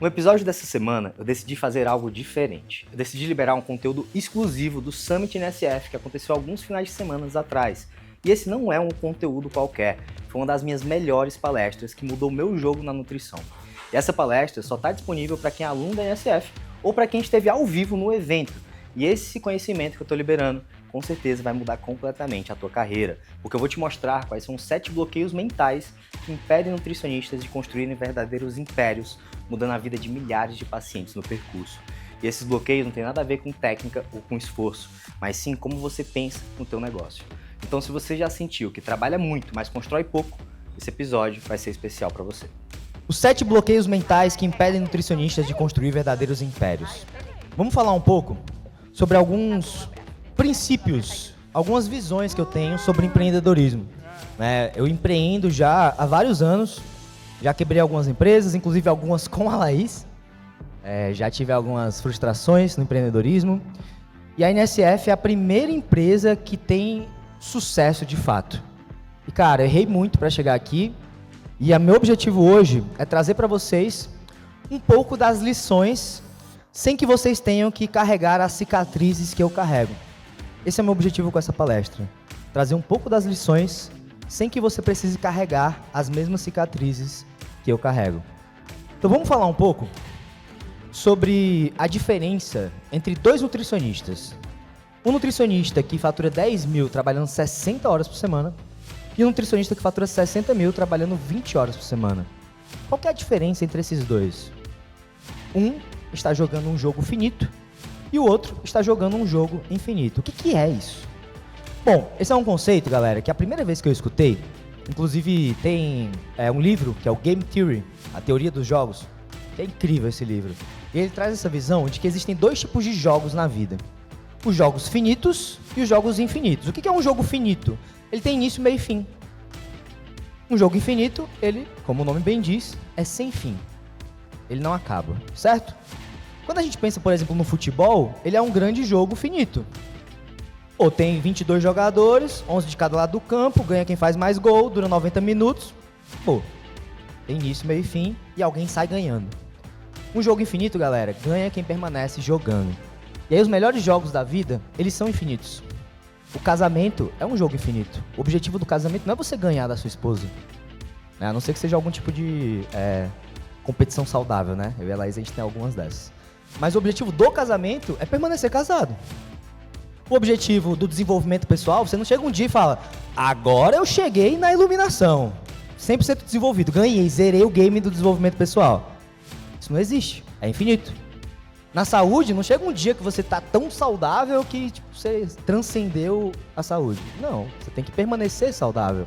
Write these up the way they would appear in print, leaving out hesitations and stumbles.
No episódio dessa semana, eu decidi fazer algo diferente. Eu decidi liberar um conteúdo exclusivo do Summit NSF que aconteceu alguns finais de semana atrás. E esse não é um conteúdo qualquer, foi uma das minhas melhores palestras que mudou meu jogo na nutrição. E essa palestra só está disponível para quem é aluno da NSF ou para quem esteve ao vivo no evento. E esse conhecimento que eu estou liberando, com certeza vai mudar completamente a tua carreira, porque eu vou te mostrar quais são os 7 bloqueios mentais que impedem nutricionistas de construírem verdadeiros impérios, mudando a vida de milhares de pacientes no percurso. E esses bloqueios não tem nada a ver com técnica ou com esforço, mas sim como você pensa no teu negócio. Então, se você já sentiu que trabalha muito, mas constrói pouco, esse episódio vai ser especial para você. Os 7 bloqueios mentais que impedem nutricionistas de construir verdadeiros impérios. Vamos falar um pouco sobre alguns princípios, algumas visões que eu tenho sobre empreendedorismo. Eu empreendo já há vários anos, já quebrei algumas empresas, inclusive algumas com a Laís. Já tive algumas frustrações no empreendedorismo. E a NSF é a primeira empresa que tem sucesso de fato. E cara, eu errei muito para chegar aqui. E o meu objetivo hoje é trazer para vocês um pouco das lições sem que vocês tenham que carregar as cicatrizes que eu carrego. Esse é o meu objetivo com essa palestra. Trazer um pouco das lições sem que você precise carregar as mesmas cicatrizes que eu carrego. Então vamos falar um pouco sobre a diferença entre dois nutricionistas. Um nutricionista que fatura 10 mil trabalhando 60 horas por semana e um nutricionista que fatura 60 mil trabalhando 20 horas por semana. Qual que é a diferença entre esses dois? Um está jogando um jogo finito e o outro está jogando um jogo infinito. O que é isso? Bom, esse é um conceito, galera, que a primeira vez que eu escutei, inclusive tem um livro que é o Game Theory, a teoria dos jogos, que é incrível esse livro. E ele traz essa visão de que existem 2 tipos de jogos na vida. Os jogos finitos e os jogos infinitos. O que é um jogo finito? Ele tem início, meio e fim. Um jogo infinito, ele, como o nome bem diz, é sem fim. Ele não acaba, certo? Quando a gente pensa, por exemplo, no futebol, ele é um grande jogo finito. Ou tem 22 jogadores, 11 de cada lado do campo, ganha quem faz mais gol, dura 90 minutos. Tem início, meio e fim e alguém sai ganhando. Um jogo infinito, galera, ganha quem permanece jogando. E aí os melhores jogos da vida, eles são infinitos. O casamento é um jogo infinito. O objetivo do casamento não é você ganhar da sua esposa. A não ser que seja algum tipo de competição saudável, né? Eu e a Laís, a gente tem algumas dessas. Mas o objetivo do casamento é permanecer casado. O objetivo do desenvolvimento pessoal, você não chega um dia e fala: agora eu cheguei na iluminação. 100% desenvolvido, ganhei, zerei o game do desenvolvimento pessoal. Isso não existe, é infinito. Na saúde, não chega um dia que você tá tão saudável que você transcendeu a saúde. Não, você tem que permanecer saudável.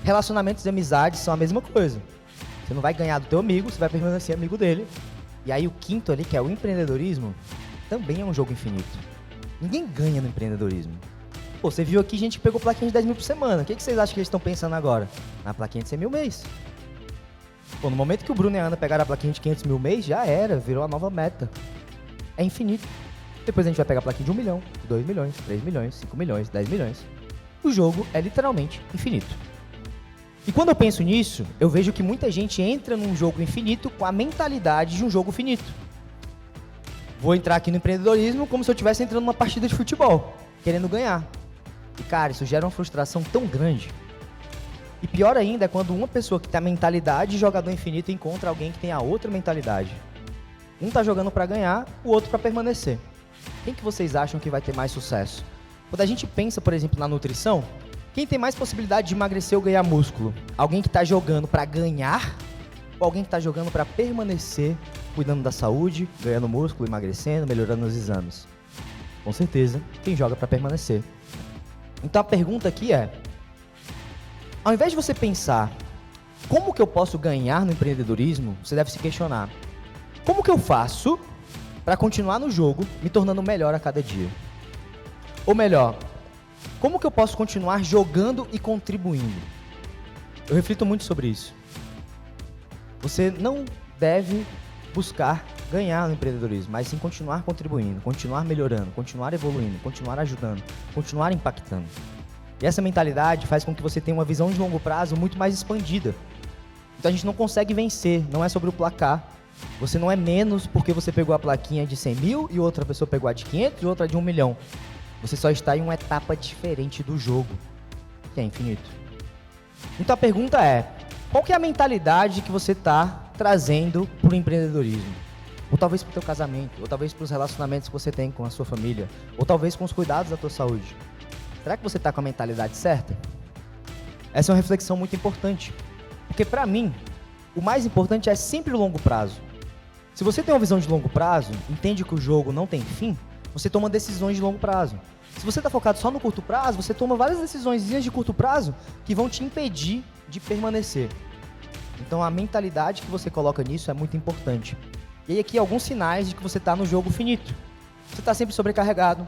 Relacionamentos e amizades são a mesma coisa. Você não vai ganhar do teu amigo, você vai permanecer amigo dele. E aí o quinto ali, que é o empreendedorismo, também é um jogo infinito. Ninguém ganha no empreendedorismo. Você viu aqui gente que pegou plaquinha de 10 mil por semana. O que vocês acham que eles estão pensando agora? Na plaquinha de 100 mil mês. No momento que o Bruno e a Ana pegaram a plaquinha de 500 mil mês, já era, virou a nova meta. É infinito. Depois a gente vai pegar a plaquinha de 1 milhão, 2 milhões, 3 milhões, 5 milhões, 10 milhões. O jogo é literalmente infinito. E quando eu penso nisso, eu vejo que muita gente entra num jogo infinito com a mentalidade de um jogo finito. Vou entrar aqui no empreendedorismo como se eu estivesse entrando numa partida de futebol, querendo ganhar. E cara, isso gera uma frustração tão grande. E pior ainda é quando uma pessoa que tem a mentalidade de jogador infinito encontra alguém que tem a outra mentalidade. Um tá jogando para ganhar, o outro para permanecer. Quem que vocês acham que vai ter mais sucesso? Quando a gente pensa, por exemplo, na nutrição, quem tem mais possibilidade de emagrecer ou ganhar músculo? Alguém que está jogando para ganhar ou alguém que está jogando para permanecer, cuidando da saúde, ganhando músculo, emagrecendo, melhorando os exames? Com certeza, quem joga para permanecer. Então a pergunta aqui é, ao invés de você pensar como que eu posso ganhar no empreendedorismo, você deve se questionar, como que eu faço para continuar no jogo, me tornando melhor a cada dia? Ou melhor, como que eu posso continuar jogando e contribuindo? Eu reflito muito sobre isso. Você não deve buscar ganhar no empreendedorismo, mas sim continuar contribuindo, continuar melhorando, continuar evoluindo, continuar ajudando, continuar impactando. E essa mentalidade faz com que você tenha uma visão de longo prazo muito mais expandida. Então a gente não consegue vencer, não é sobre o placar, Você não é menos porque você pegou a plaquinha de 100 mil e outra pessoa pegou a de 500 e outra de 1 milhão. Você só está em uma etapa diferente do jogo, que é infinito. Então a pergunta é, qual que é a mentalidade que você está trazendo para o empreendedorismo? Ou talvez para o teu casamento, ou talvez para os relacionamentos que você tem com a sua família, ou talvez com os cuidados da tua saúde. Será que você está com a mentalidade certa? Essa é uma reflexão muito importante, porque para mim, o mais importante é sempre o longo prazo. Se você tem uma visão de longo prazo, entende que o jogo não tem fim, você toma decisões de longo prazo. Se você está focado só no curto prazo, você toma várias decisões de curto prazo que vão te impedir de permanecer. Então a mentalidade que você coloca nisso é muito importante. E aí aqui alguns sinais de que você está no jogo finito. Você está sempre sobrecarregado,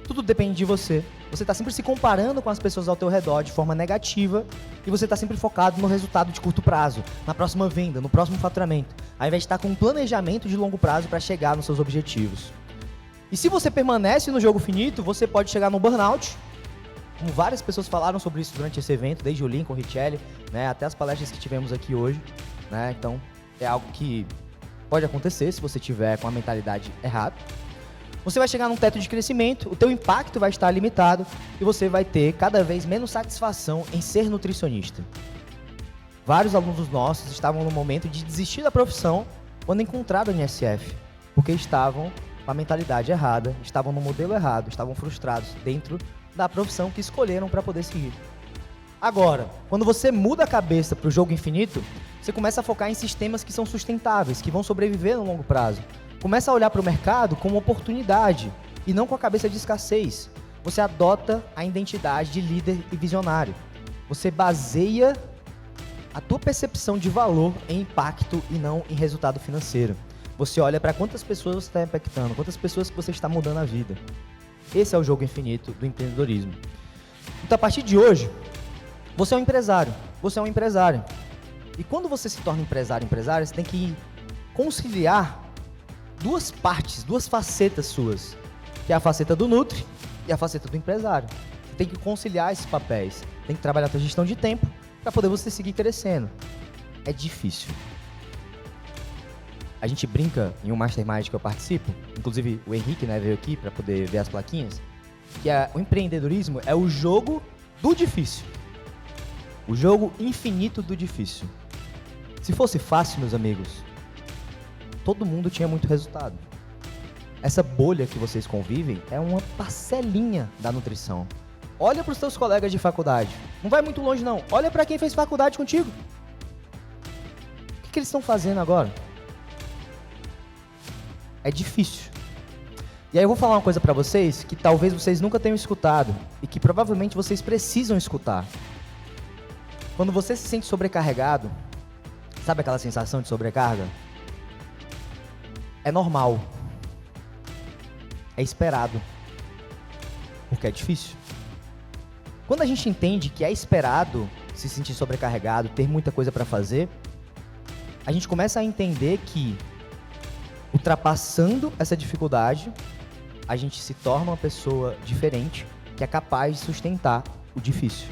tudo depende de você. Você está sempre se comparando com as pessoas ao teu redor de forma negativa e você está sempre focado no resultado de curto prazo, na próxima venda, no próximo faturamento, ao invés de estar com um planejamento de longo prazo para chegar nos seus objetivos. E se você permanece no jogo finito, você pode chegar no burnout, como várias pessoas falaram sobre isso durante esse evento, desde o Lincoln, o Richelli, né, até as palestras que tivemos aqui hoje, né, então é algo que pode acontecer se você tiver com a mentalidade errada. Você vai chegar num teto de crescimento, o teu impacto vai estar limitado e você vai ter cada vez menos satisfação em ser nutricionista. Vários alunos nossos estavam no momento de desistir da profissão quando encontraram o NSF, porque estavam com a mentalidade errada, estavam no modelo errado, estavam frustrados dentro da profissão que escolheram para poder seguir. Agora, quando você muda a cabeça para o jogo infinito, você começa a focar em sistemas que são sustentáveis, que vão sobreviver no longo prazo. Começa a olhar para o mercado como oportunidade e não com a cabeça de escassez. Você adota a identidade de líder e visionário. Você baseia a tua percepção de valor em impacto e não em resultado financeiro. Você olha para quantas pessoas você está impactando, quantas pessoas que você está mudando a vida. Esse é o jogo infinito do empreendedorismo. Então, a partir de hoje, você é um empresário. Você é um empresário. E quando você se torna empresário, você tem que conciliar duas partes, duas facetas suas, que é a faceta do Nutri e a faceta do empresário. Você tem que conciliar esses papéis, tem que trabalhar a sua gestão de tempo para poder você seguir crescendo. É difícil. A gente brinca em um Mastermind que eu participo, inclusive o Henrique, né, veio aqui para poder ver as plaquinhas, que o empreendedorismo é o jogo do difícil. O jogo infinito do difícil. Se fosse fácil, meus amigos, todo mundo tinha muito resultado. Essa bolha que vocês convivem é uma parcelinha da nutrição. Olha para os seus colegas de faculdade. Não vai muito longe, não. Olha para quem fez faculdade contigo. O que eles estão fazendo agora? É difícil. E aí eu vou falar uma coisa para vocês que talvez vocês nunca tenham escutado e que provavelmente vocês precisam escutar. Quando você se sente sobrecarregado, sabe aquela sensação de sobrecarga? É normal. É esperado. Porque é difícil. Quando a gente entende que é esperado se sentir sobrecarregado, ter muita coisa para fazer, a gente começa a entender que, ultrapassando essa dificuldade, a gente se torna uma pessoa diferente, que é capaz de sustentar o difícil.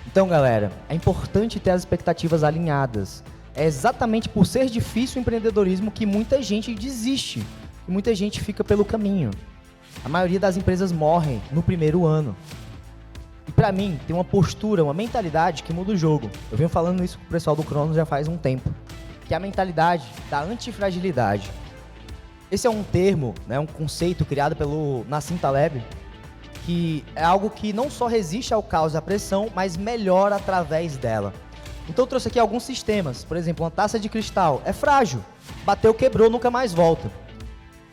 Então, galera, é importante ter as expectativas alinhadas. É exatamente por ser difícil o empreendedorismo que muita gente desiste, e muita gente fica pelo caminho. A maioria das empresas morrem no primeiro ano. E para mim, tem uma postura, uma mentalidade que muda o jogo. Eu venho falando isso com o pessoal do Cronos já faz um tempo. Que é a mentalidade da antifragilidade. Esse é um termo, né, um conceito criado pelo Nassim Taleb, que é algo que não só resiste ao caos e à pressão, mas melhora através dela. Então eu trouxe aqui alguns sistemas. Por exemplo, uma taça de cristal é frágil. Bateu, quebrou, nunca mais volta.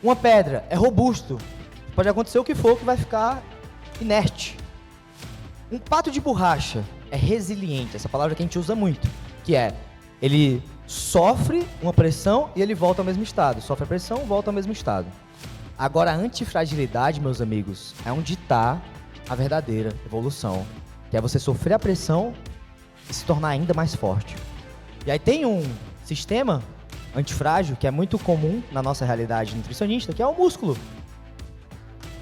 Uma pedra é robusto. Pode acontecer o que for que vai ficar inerte. Um pato de borracha é resiliente. Essa palavra que a gente usa muito. Que é, ele sofre uma pressão e ele volta ao mesmo estado. Sofre a pressão, volta ao mesmo estado. Agora, a antifragilidade, meus amigos, é onde está a verdadeira evolução. Que é você sofrer a pressão e se tornar ainda mais forte. E aí tem um sistema antifrágil que é muito comum na nossa realidade nutricionista, que é o músculo.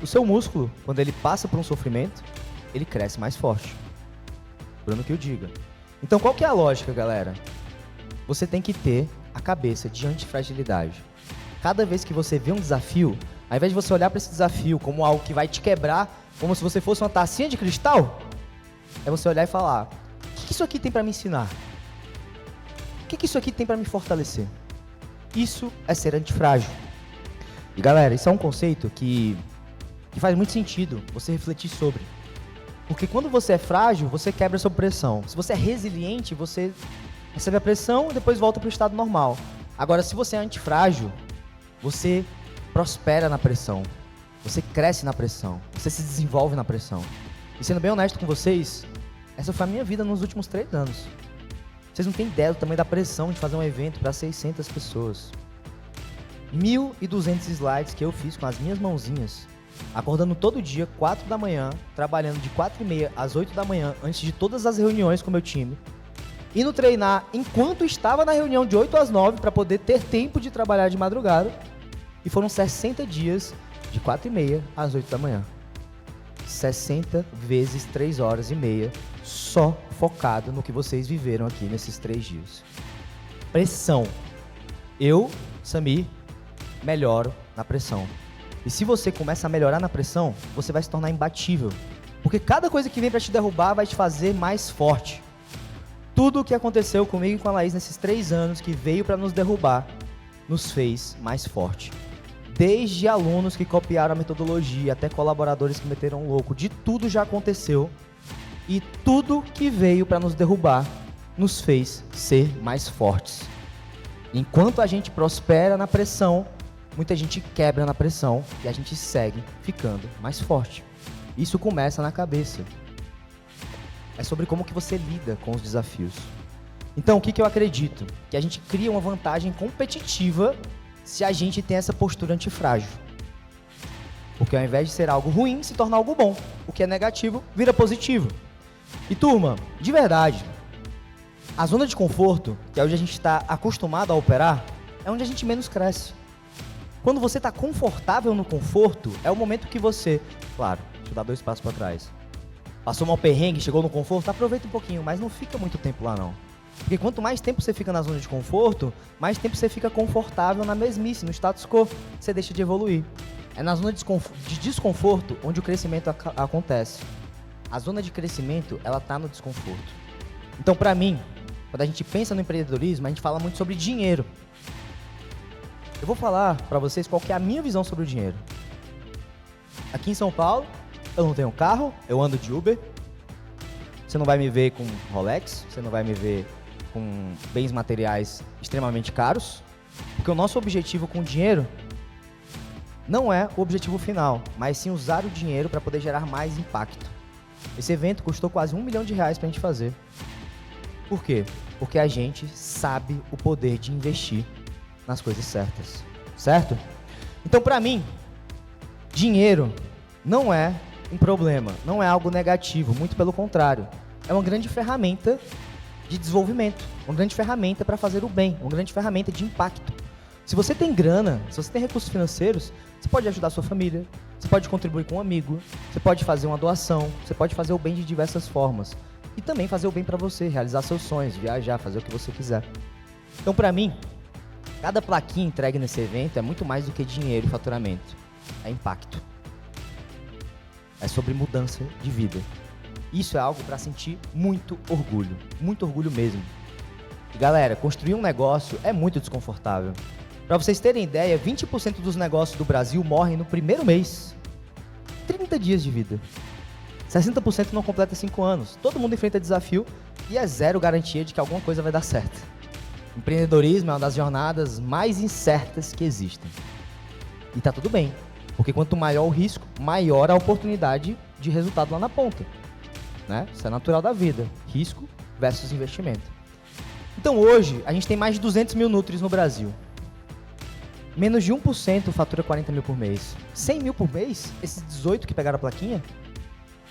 O seu músculo, quando ele passa por um sofrimento, ele cresce mais forte. Bruno que o diga. Então, qual que é a lógica, galera? Você tem que ter a cabeça de antifragilidade. Cada vez que você vê um desafio, ao invés de você olhar para esse desafio como algo que vai te quebrar, como se você fosse uma tacinha de cristal, é você olhar e falar: o que isso aqui tem para me ensinar? O que isso aqui tem para me fortalecer? Isso é ser antifrágil. E galera, isso é um conceito que faz muito sentido você refletir sobre. Porque quando você é frágil, você quebra sob pressão. Se você é resiliente, você recebe a pressão e depois volta para o estado normal. Agora, se você é antifrágil, você prospera na pressão. Você cresce na pressão. Você se desenvolve na pressão. E sendo bem honesto com vocês, essa foi a minha vida nos últimos 3 anos. Vocês não têm ideia do tamanho da pressão de fazer um evento para 600 pessoas. 1.200 slides que eu fiz com as minhas mãozinhas, acordando todo dia, 4 da manhã, trabalhando de 4h30 às 8 da manhã, antes de todas as reuniões com o meu time, indo treinar enquanto estava na reunião de 8 às 9 para poder ter tempo de trabalhar de madrugada, e foram 60 dias de 4h30 às 8 da manhã. 60 vezes 3 horas e meia, só focado no que vocês viveram aqui nesses 3 dias. Pressão. Eu, Samir, melhoro na pressão. E se você começa a melhorar na pressão, você vai se tornar imbatível. Porque cada coisa que vem para te derrubar vai te fazer mais forte. Tudo o que aconteceu comigo e com a Laís nesses 3 anos que veio para nos derrubar, nos fez mais forte. Desde alunos que copiaram a metodologia, até colaboradores que meteram louco, de tudo já aconteceu. E tudo que veio para nos derrubar, nos fez ser mais fortes. Enquanto a gente prospera na pressão, muita gente quebra na pressão e a gente segue ficando mais forte. Isso começa na cabeça. É sobre como que você lida com os desafios. Então, o que eu acredito? Que a gente cria uma vantagem competitiva se a gente tem essa postura antifrágil. Porque ao invés de ser algo ruim, se torna algo bom. O que é negativo vira positivo. E turma, de verdade, a zona de conforto, que é onde a gente está acostumado a operar, é onde a gente menos cresce. Quando você está confortável no conforto, é o momento que você... Claro, deixa eu dar 2 passos para trás. Passou mal perrengue, chegou no conforto, aproveita um pouquinho, mas não fica muito tempo lá não. Porque quanto mais tempo você fica na zona de conforto, mais tempo você fica confortável na mesmice, no status quo, você deixa de evoluir. É na zona de desconforto onde o crescimento acontece. A zona de crescimento, ela está no desconforto. Então, para mim, quando a gente pensa no empreendedorismo, a gente fala muito sobre dinheiro. Eu vou falar para vocês qual que é a minha visão sobre o dinheiro. Aqui em São Paulo, eu não tenho carro, eu ando de Uber. Você não vai me ver com Rolex, você não vai me ver com bens materiais extremamente caros, porque o nosso objetivo com o dinheiro não é o objetivo final, mas sim usar o dinheiro para poder gerar mais impacto. Esse evento custou quase R$1 milhão para a gente fazer. Por quê? Porque a gente sabe o poder de investir nas coisas certas, certo? Então, para mim, dinheiro não é um problema, não é algo negativo, muito pelo contrário. É uma grande ferramenta de desenvolvimento, uma grande ferramenta para fazer o bem, uma grande ferramenta de impacto. Se você tem grana, se você tem recursos financeiros, você pode ajudar a sua família, você pode contribuir com um amigo, você pode fazer uma doação, você pode fazer o bem de diversas formas. E também fazer o bem para você, realizar seus sonhos, viajar, fazer o que você quiser. Então, para mim, cada plaquinha entregue nesse evento é muito mais do que dinheiro e faturamento. É impacto. É sobre mudança de vida. Isso é algo para sentir muito orgulho mesmo. E galera, construir um negócio é muito desconfortável. Para vocês terem ideia, 20% dos negócios do Brasil morrem no primeiro mês. 30 dias de vida. 60% não completa 5 anos. Todo mundo enfrenta desafio e é zero garantia de que alguma coisa vai dar certo. Empreendedorismo é uma das jornadas mais incertas que existem. E tá tudo bem, porque quanto maior o risco, maior a oportunidade de resultado lá na ponta. Né? Isso é natural da vida. Risco versus investimento. Então hoje, a gente tem mais de 200 mil Nutris no Brasil. Menos de 1% fatura 40 mil por mês. 100 mil por mês? Esses 18 que pegaram a plaquinha?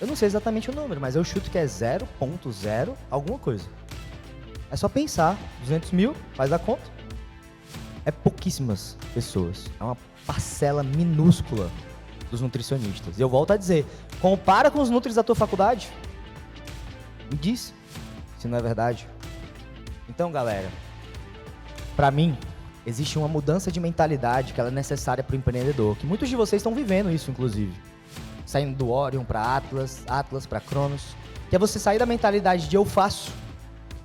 Eu não sei exatamente o número, mas eu chuto que é 0,0 alguma coisa. É só pensar, 200 mil, faz a conta. É pouquíssimas pessoas. É uma parcela minúscula dos nutricionistas. E eu volto a dizer, compara com os Nutris da tua faculdade. Me diz se não é verdade. Então, galera, Para mim, existe uma mudança de mentalidade que ela é necessária para o empreendedor, que muitos de vocês estão vivendo isso, inclusive. Saindo do Orion para Atlas, Atlas para Cronos, que é você sair da mentalidade de eu faço,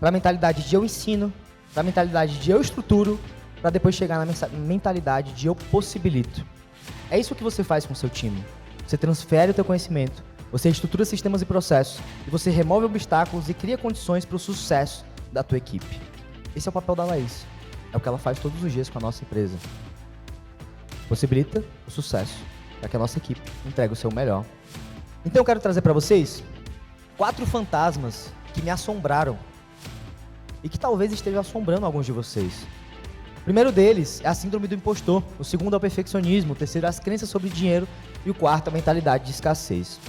para a mentalidade de eu ensino, para a mentalidade de eu estruturo, para depois chegar na mentalidade de eu possibilito. É isso que você faz com o seu time. Você transfere o teu conhecimento, você estrutura sistemas e processos, e você remove obstáculos e cria condições para o sucesso da tua equipe. Esse é o papel da Laís. É o que ela faz todos os dias com a nossa empresa. Possibilita o sucesso para que a nossa equipe entregue o seu melhor. Então eu quero trazer para vocês 4 fantasmas que me assombraram e que talvez estejam assombrando alguns de vocês. O primeiro deles é a síndrome do impostor, o segundo é o perfeccionismo, o terceiro é as crenças sobre dinheiro e o quarto é a mentalidade de escassez.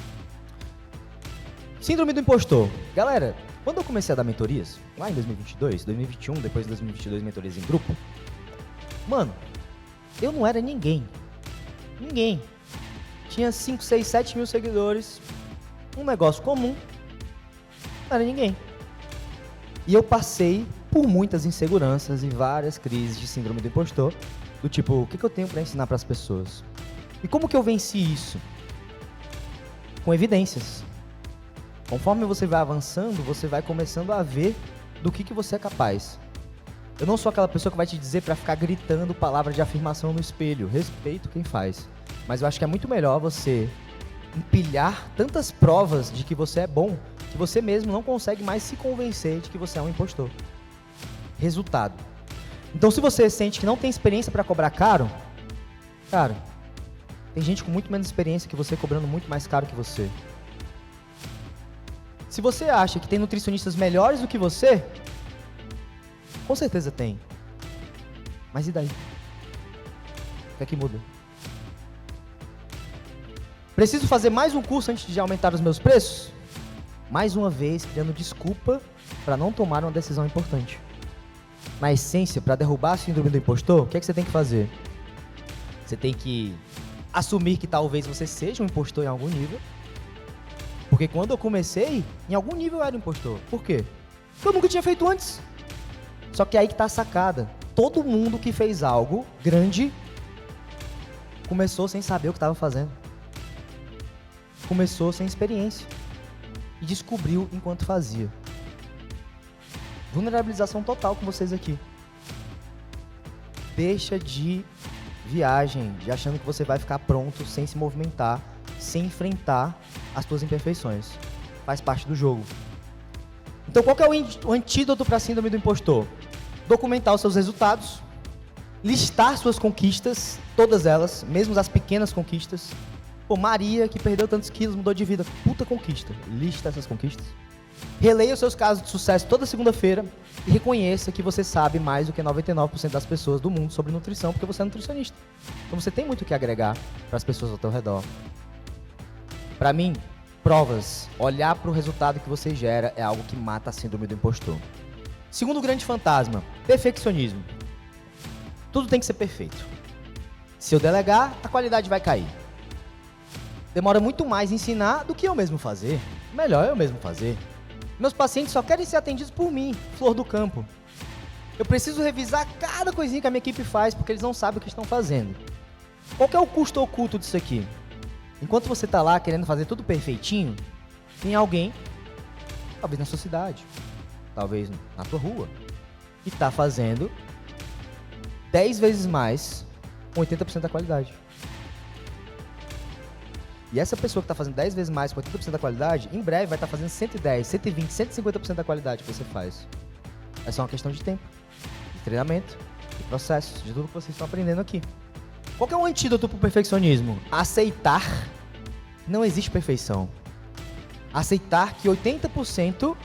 Síndrome do impostor. Galera, quando eu comecei a dar mentorias, lá em 2022, 2021, depois de 2022 mentorias em grupo, mano, eu não era ninguém. Ninguém. Tinha 5, 6, 7 mil seguidores, um negócio comum, não era ninguém. E eu passei por muitas inseguranças e várias crises de síndrome do impostor, do tipo, o que eu tenho para ensinar para as pessoas? E como que eu venci isso? Com evidências. Conforme você vai avançando, você vai começando a ver do que você é capaz. Eu não sou aquela pessoa que vai te dizer para ficar gritando palavras de afirmação no espelho. Respeito quem faz. Mas eu acho que é muito melhor você empilhar tantas provas de que você é bom, que você mesmo não consegue mais se convencer de que você é um impostor. Resultado. Então, se você sente que não tem experiência para cobrar caro, cara, tem gente com muito menos experiência que você cobrando muito mais caro que você. Se você acha que tem nutricionistas melhores do que você, com certeza tem. Mas e daí? O que é que muda? Preciso fazer mais um curso antes de aumentar os meus preços? Mais uma vez, criando desculpa para não tomar uma decisão importante. Na essência, para derrubar a síndrome do impostor, o que é que você tem que fazer? Você tem que assumir que talvez você seja um impostor em algum nível. Porque quando eu comecei, em algum nível eu era impostor. Por quê? Porque eu nunca tinha feito antes. Só que aí que tá a sacada. Todo mundo que fez algo grande começou sem saber o que estava fazendo. Começou sem experiência. E descobriu enquanto fazia. Vulnerabilização total com vocês aqui. Deixa de viagem, de achando que você vai ficar pronto sem se movimentar, sem enfrentar as suas imperfeições. Faz parte do jogo. Então qual que é o antídoto para a síndrome do impostor? Documentar os seus resultados, listar suas conquistas, todas elas, mesmo as pequenas conquistas. Pô, Maria, que perdeu tantos quilos, mudou de vida. Puta conquista. Lista essas conquistas. Releia os seus casos de sucesso toda segunda-feira e reconheça que você sabe mais do que 99% das pessoas do mundo sobre nutrição, porque você é nutricionista. Então você tem muito o que agregar para as pessoas ao teu redor. Para mim, provas, olhar para o resultado que você gera é algo que mata a síndrome do impostor. Segundo grande fantasma, perfeccionismo. Tudo tem que ser perfeito. Se eu delegar, a qualidade vai cair. Demora muito mais ensinar do que eu mesmo fazer. Melhor eu mesmo fazer. Meus pacientes só querem ser atendidos por mim, flor do campo. Eu preciso revisar cada coisinha que a minha equipe faz, porque eles não sabem o que estão fazendo. Qual que é o custo oculto disso aqui? Enquanto você está lá querendo fazer tudo perfeitinho, tem alguém, talvez na sua cidade, talvez na tua rua, que está fazendo 10 vezes mais com 80% da qualidade. E essa pessoa que está fazendo 10 vezes mais com 80% da qualidade, em breve vai estar fazendo 110, 120, 150% da qualidade que você faz. É só uma questão de tempo, de treinamento, de processos, de tudo que vocês estão aprendendo aqui. Qual que é o antídoto para o perfeccionismo? Aceitar que não existe perfeição. Aceitar que 80%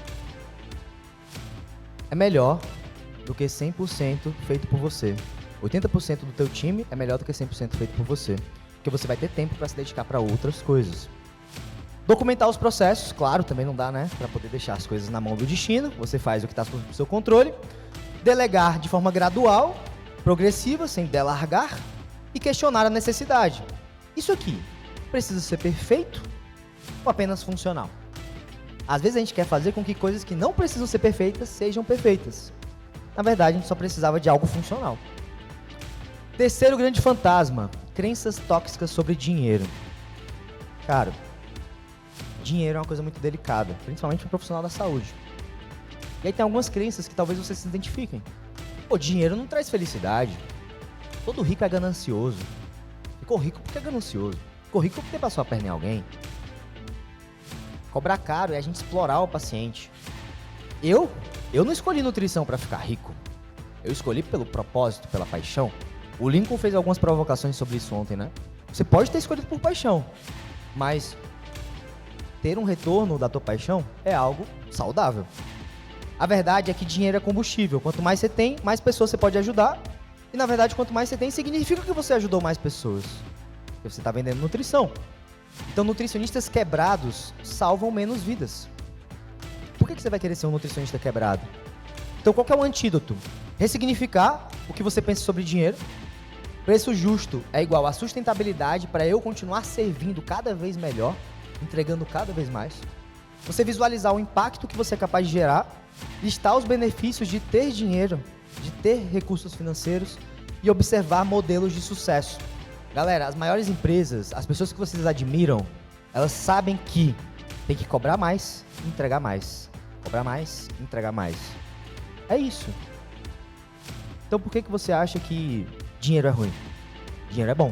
é melhor do que 100% feito por você. 80% do teu time é melhor do que 100% feito por você. Porque você vai ter tempo para se dedicar para outras coisas. Documentar os processos, claro, também não dá, né? Para poder deixar as coisas na mão do destino. Você faz o que está sob seu controle. Delegar de forma gradual, progressiva, sem delargar. E questionar a necessidade. Isso aqui precisa ser perfeito ou apenas funcional? Às vezes a gente quer fazer com que coisas que não precisam ser perfeitas sejam perfeitas. Na verdade, a gente só precisava de algo funcional. Terceiro grande fantasma, crenças tóxicas sobre dinheiro. Cara, dinheiro é uma coisa muito delicada, principalmente para o profissional da saúde. E aí tem algumas crenças que talvez vocês se identifiquem. Pô, dinheiro não traz felicidade. Todo rico é ganancioso. Ficou rico porque é ganancioso. Ficou rico porque passou a perna em alguém. Cobrar caro é a gente explorar o paciente. Eu não escolhi nutrição para ficar rico. Eu escolhi pelo propósito, pela paixão. O Lincoln fez algumas provocações sobre isso ontem, né? Você pode ter escolhido por paixão, mas ter um retorno da tua paixão é algo saudável. A verdade é que dinheiro é combustível. Quanto mais você tem, mais pessoas você pode ajudar. E na verdade, quanto mais você tem, significa que você ajudou mais pessoas. Porque você está vendendo nutrição. Então, nutricionistas quebrados salvam menos vidas. Por que você vai querer ser um nutricionista quebrado? Então, qual que é o antídoto? Ressignificar o que você pensa sobre dinheiro. Preço justo é igual a sustentabilidade para eu continuar servindo cada vez melhor, entregando cada vez mais. Você visualizar o impacto que você é capaz de gerar, listar os benefícios de ter dinheiro, de ter recursos financeiros e observar modelos de sucesso. Galera, as maiores empresas, as pessoas que vocês admiram, elas sabem que tem que cobrar mais e entregar mais. Cobrar mais e entregar mais. É isso. Então por que você acha que dinheiro é ruim? Dinheiro é bom.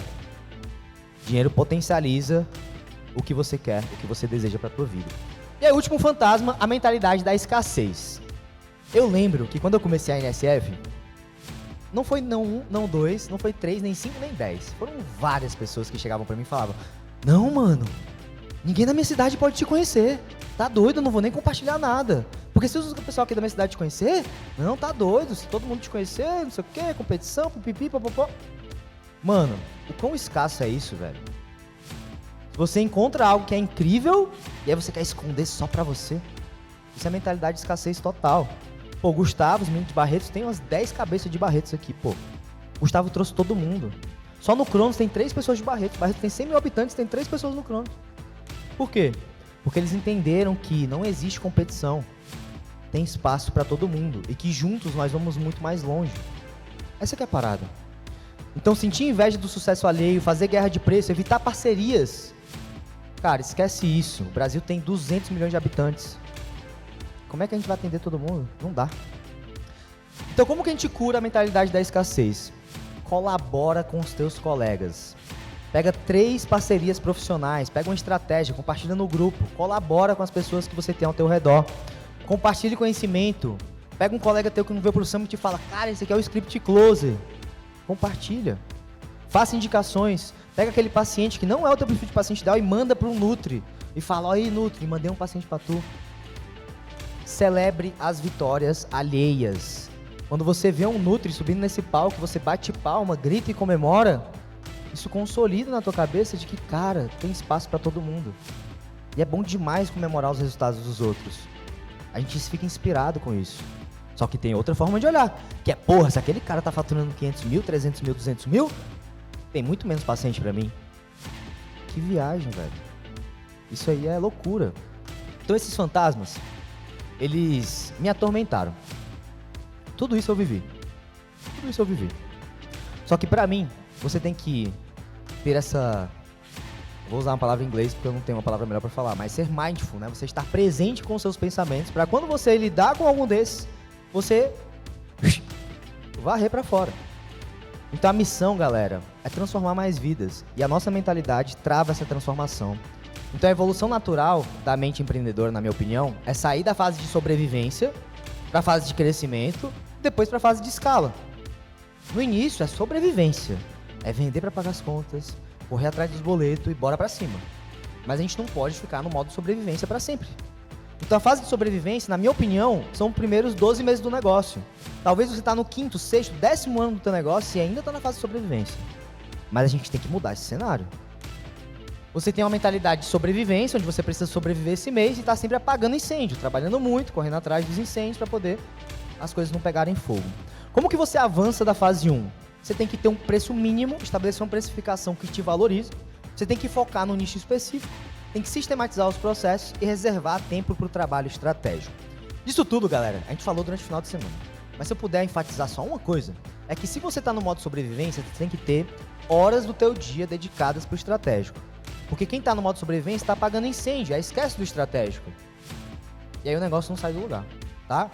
Dinheiro potencializa o que você quer, o que você deseja para a tua vida. E aí, o último fantasma, a mentalidade da escassez. Eu lembro que quando eu comecei a NSF, não foi não um, não dois, não foi 3, nem 5, nem 10. Foram várias pessoas que chegavam pra mim e falavam: não, mano, ninguém na minha cidade pode te conhecer. Tá doido, eu não vou nem compartilhar nada. Porque se o pessoal aqui da minha cidade te conhecer, não, tá doido, se todo mundo te conhecer, não sei o que, competição, pipipi, popopó. Mano, o quão escasso é isso, velho? Você encontra algo que é incrível e aí você quer esconder só pra você. Isso é mentalidade de escassez total. Pô, Gustavo, os meninos de Barretos, tem umas 10 cabeças de Barretos aqui, pô. Gustavo trouxe todo mundo. Só no Cronos tem 3 pessoas de Barretos. Barretos tem 100 mil habitantes, tem 3 pessoas no Cronos. Por quê? Porque eles entenderam que não existe competição. Tem espaço pra todo mundo. E que juntos nós vamos muito mais longe. Essa que é a parada. Então, sentir inveja do sucesso alheio, fazer guerra de preço, evitar parcerias. Cara, esquece isso. O Brasil tem 200 milhões de habitantes. Como é que a gente vai atender todo mundo? Não dá. Então, como que a gente cura a mentalidade da escassez? Colabora com os teus colegas. Pega 3 parcerias profissionais, pega uma estratégia, compartilha no grupo, colabora com as pessoas que você tem ao teu redor. Compartilhe conhecimento. Pega um colega teu que não veio pro Summit e fala: cara, esse aqui é o Script Closer. Compartilha. Faça indicações. Pega aquele paciente que não é o teu perfil de paciente ideal e manda para um Nutri. E fala: ó aí, Nutri, mandei um paciente para tu. Celebre as vitórias alheias. Quando você vê um Nutri subindo nesse palco, você bate palma, grita e comemora, isso consolida na tua cabeça de que, cara, tem espaço para todo mundo. E é bom demais comemorar os resultados dos outros. A gente fica inspirado com isso. Só que tem outra forma de olhar, que é: porra, se aquele cara tá faturando 500 mil, 300 mil, 200 mil, tem muito menos paciente pra mim. Que viagem, velho. Isso aí é loucura. Então esses fantasmas, eles me atormentaram. Tudo isso eu vivi. Tudo isso eu vivi. Só que pra mim, você tem que ter essa... Vou usar uma palavra em inglês porque eu não tenho uma palavra melhor pra falar, mas ser mindful, né? Você estar presente com os seus pensamentos pra quando você lidar com algum desses, você varrer pra fora. Então a missão, galera, é transformar mais vidas. E a nossa mentalidade trava essa transformação. Então a evolução natural da mente empreendedora, na minha opinião, é sair da fase de sobrevivência para a fase de crescimento e depois para a fase de escala. No início é sobrevivência. É vender para pagar as contas, correr atrás dos boletos e bora para cima. Mas a gente não pode ficar no modo sobrevivência para sempre. Então a fase de sobrevivência, na minha opinião, são os primeiros 12 meses do negócio. Talvez você está no 5º, 6º, 10º ano do teu negócio e ainda está na fase de sobrevivência. Mas a gente tem que mudar esse cenário. Você tem uma mentalidade de sobrevivência, onde você precisa sobreviver esse mês e está sempre apagando incêndio, trabalhando muito, correndo atrás dos incêndios para poder as coisas não pegarem fogo. Como que você avança da fase 1? Você tem que ter um preço mínimo, estabelecer uma precificação que te valorize, você tem que focar no nicho específico, tem que sistematizar os processos e reservar tempo para o trabalho estratégico. Disso tudo, galera, a gente falou durante o final de semana. Mas se eu puder enfatizar só uma coisa, é que se você está no modo sobrevivência, você tem que ter horas do teu dia dedicadas para o estratégico. Porque quem está no modo sobrevivência está apagando incêndio, aí esquece do estratégico. E aí o negócio não sai do lugar, tá?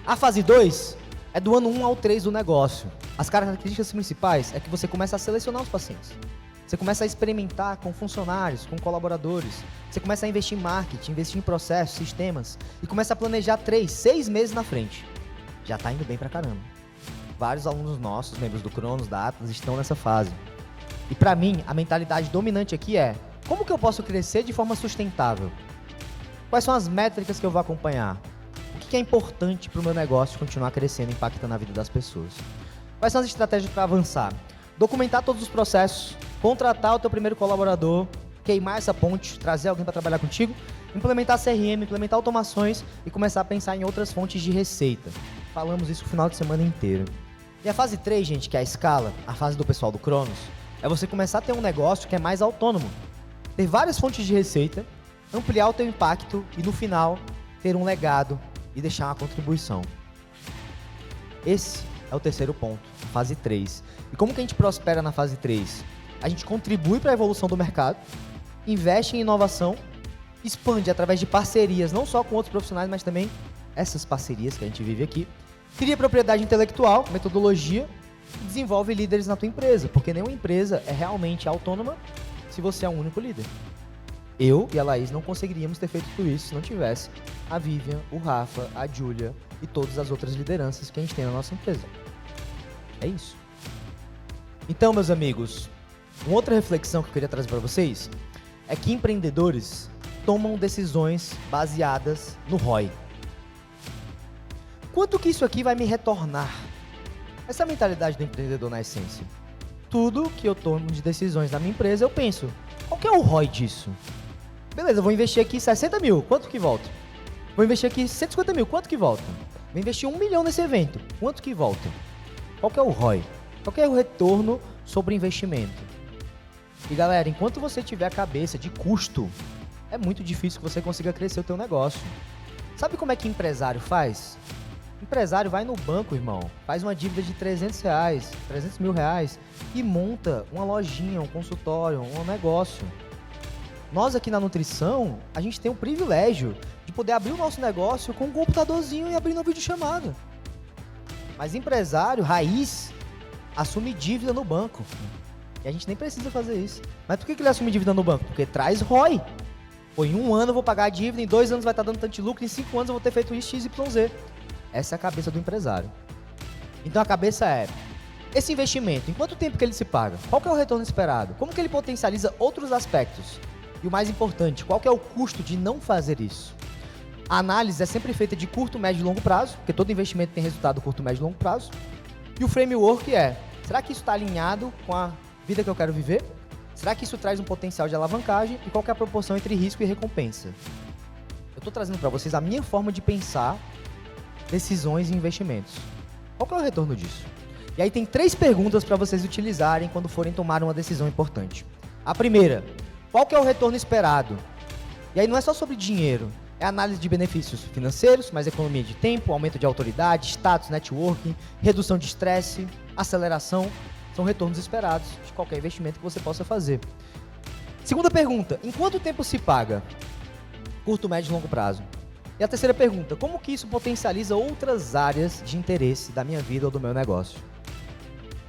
A fase 2 é do ano 1 ao 3 do negócio. As características principais é que você começa a selecionar os pacientes. Você começa a experimentar com funcionários, com colaboradores. Você começa a investir em marketing, investir em processos, sistemas. E começa a planejar 3, 6 meses na frente. Já tá indo bem pra caramba. Vários alunos nossos, membros do Cronos, da Atlas, estão nessa fase. E pra mim, a mentalidade dominante aqui é: como que eu posso crescer de forma sustentável? Quais são as métricas que eu vou acompanhar? O que é importante para o meu negócio continuar crescendo, impactando a vida das pessoas? Quais são as estratégias para avançar? Documentar todos os processos, contratar o teu primeiro colaborador, queimar essa ponte, trazer alguém para trabalhar contigo, implementar CRM, implementar automações e começar a pensar em outras fontes de receita. Falamos isso o final de semana inteiro. E a fase 3, gente, que é a escala, a fase do pessoal do Cronos, é você começar a ter um negócio que é mais autônomo. Ter várias fontes de receita, ampliar o teu impacto e no final ter um legado e deixar uma contribuição. Esse é o terceiro ponto, a fase 3. E como que a gente prospera na fase 3? A gente contribui para a evolução do mercado, investe em inovação, expande através de parcerias, não só com outros profissionais, mas também essas parcerias que a gente vive aqui. Cria propriedade intelectual, metodologia, e desenvolve líderes na tua empresa, porque nenhuma empresa é realmente autônoma se você é um único líder. Eu e a Laís não conseguiríamos ter feito tudo isso se não tivesse a Vivian, o Rafa, a Júlia e todas as outras lideranças que a gente tem na nossa empresa. É isso. Então, meus amigos, uma outra reflexão que eu queria trazer para vocês é que empreendedores tomam decisões baseadas no ROI. Quanto que isso aqui vai me retornar? Essa é a mentalidade do empreendedor na essência. Tudo que eu tomo de decisões na minha empresa, eu penso, qual que é o ROI disso? Beleza, eu vou investir aqui 60 mil, quanto que volta? Vou investir aqui 150 mil, quanto que volta? Vou investir 1 milhão nesse evento, quanto que volta? Qual que é o ROI? Qual que é o retorno sobre investimento? E galera, enquanto você tiver a cabeça de custo, é muito difícil que você consiga crescer o teu negócio. Sabe como é que empresário faz? Empresário vai no banco, irmão, faz uma dívida de 300 reais, 300 mil reais e monta uma lojinha, um consultório, um negócio. Nós aqui na nutrição, a gente tem o privilégio de poder abrir o nosso negócio com um computadorzinho e abrir uma videochamada. Mas empresário, raiz, assume dívida no banco. E a gente nem precisa fazer isso. Mas por que ele assume dívida no banco? Porque traz ROI. Pô, em 1 ano eu vou pagar a dívida, em 2 anos vai estar dando tanto de lucro, em 5 anos eu vou ter feito isso, X, Y, Z. Essa é a cabeça do empresário. Então a cabeça é, esse investimento, em quanto tempo que ele se paga? Qual que é o retorno esperado? Como que ele potencializa outros aspectos? E o mais importante, qual que é o custo de não fazer isso? A análise é sempre feita de curto, médio e longo prazo, porque todo investimento tem resultado curto, médio e longo prazo. E o framework é, será que isso está alinhado com a vida que eu quero viver? Será que isso traz um potencial de alavancagem? E qual que é a proporção entre risco e recompensa? Eu estou trazendo para vocês a minha forma de pensar decisões e investimentos. Qual que é o retorno disso? E aí tem 3 perguntas para vocês utilizarem quando forem tomar uma decisão importante. A primeira, qual que é o retorno esperado? E aí não é só sobre dinheiro, é análise de benefícios financeiros, mais economia de tempo, aumento de autoridade, status, networking, redução de estresse, aceleração, são retornos esperados de qualquer investimento que você possa fazer. Segunda pergunta, em quanto tempo se paga? Curto, médio e longo prazo. E a terceira pergunta, como que isso potencializa outras áreas de interesse da minha vida ou do meu negócio?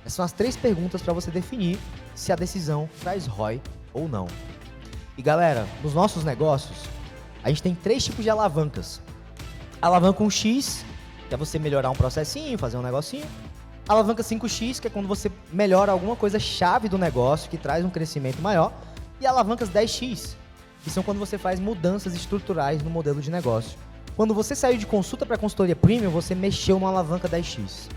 Essas são as 3 perguntas para você definir se a decisão traz ROI ou não. E galera, nos nossos negócios, a gente tem 3 tipos de alavancas. Alavanca 1x, que é você melhorar um processinho, fazer um negocinho. Alavanca 5x, que é quando você melhora alguma coisa chave do negócio, que traz um crescimento maior. E alavancas 10x, que são quando você faz mudanças estruturais no modelo de negócio. Quando você saiu de consulta para consultoria premium, você mexeu numa alavanca 10x.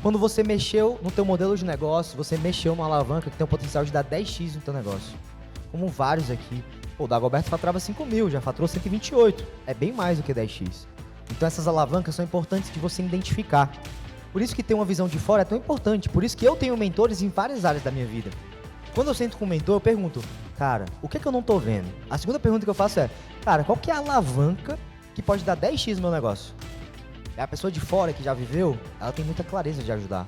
Quando você mexeu no teu modelo de negócio, você mexeu numa alavanca que tem o potencial de dar 10x no teu negócio. Como vários aqui. Pô, o Dagoberto faturava 5 mil, já faturou 128. É bem mais do que 10x. Então essas alavancas são importantes de você identificar. Por isso que ter uma visão de fora é tão importante. Por isso que eu tenho mentores em várias áreas da minha vida. Quando eu sento com um mentor, eu pergunto, cara, o que é que eu não tô vendo? A segunda pergunta que eu faço é, cara, qual que é a alavanca que pode dar 10x no meu negócio? E a pessoa de fora que já viveu, ela tem muita clareza de ajudar.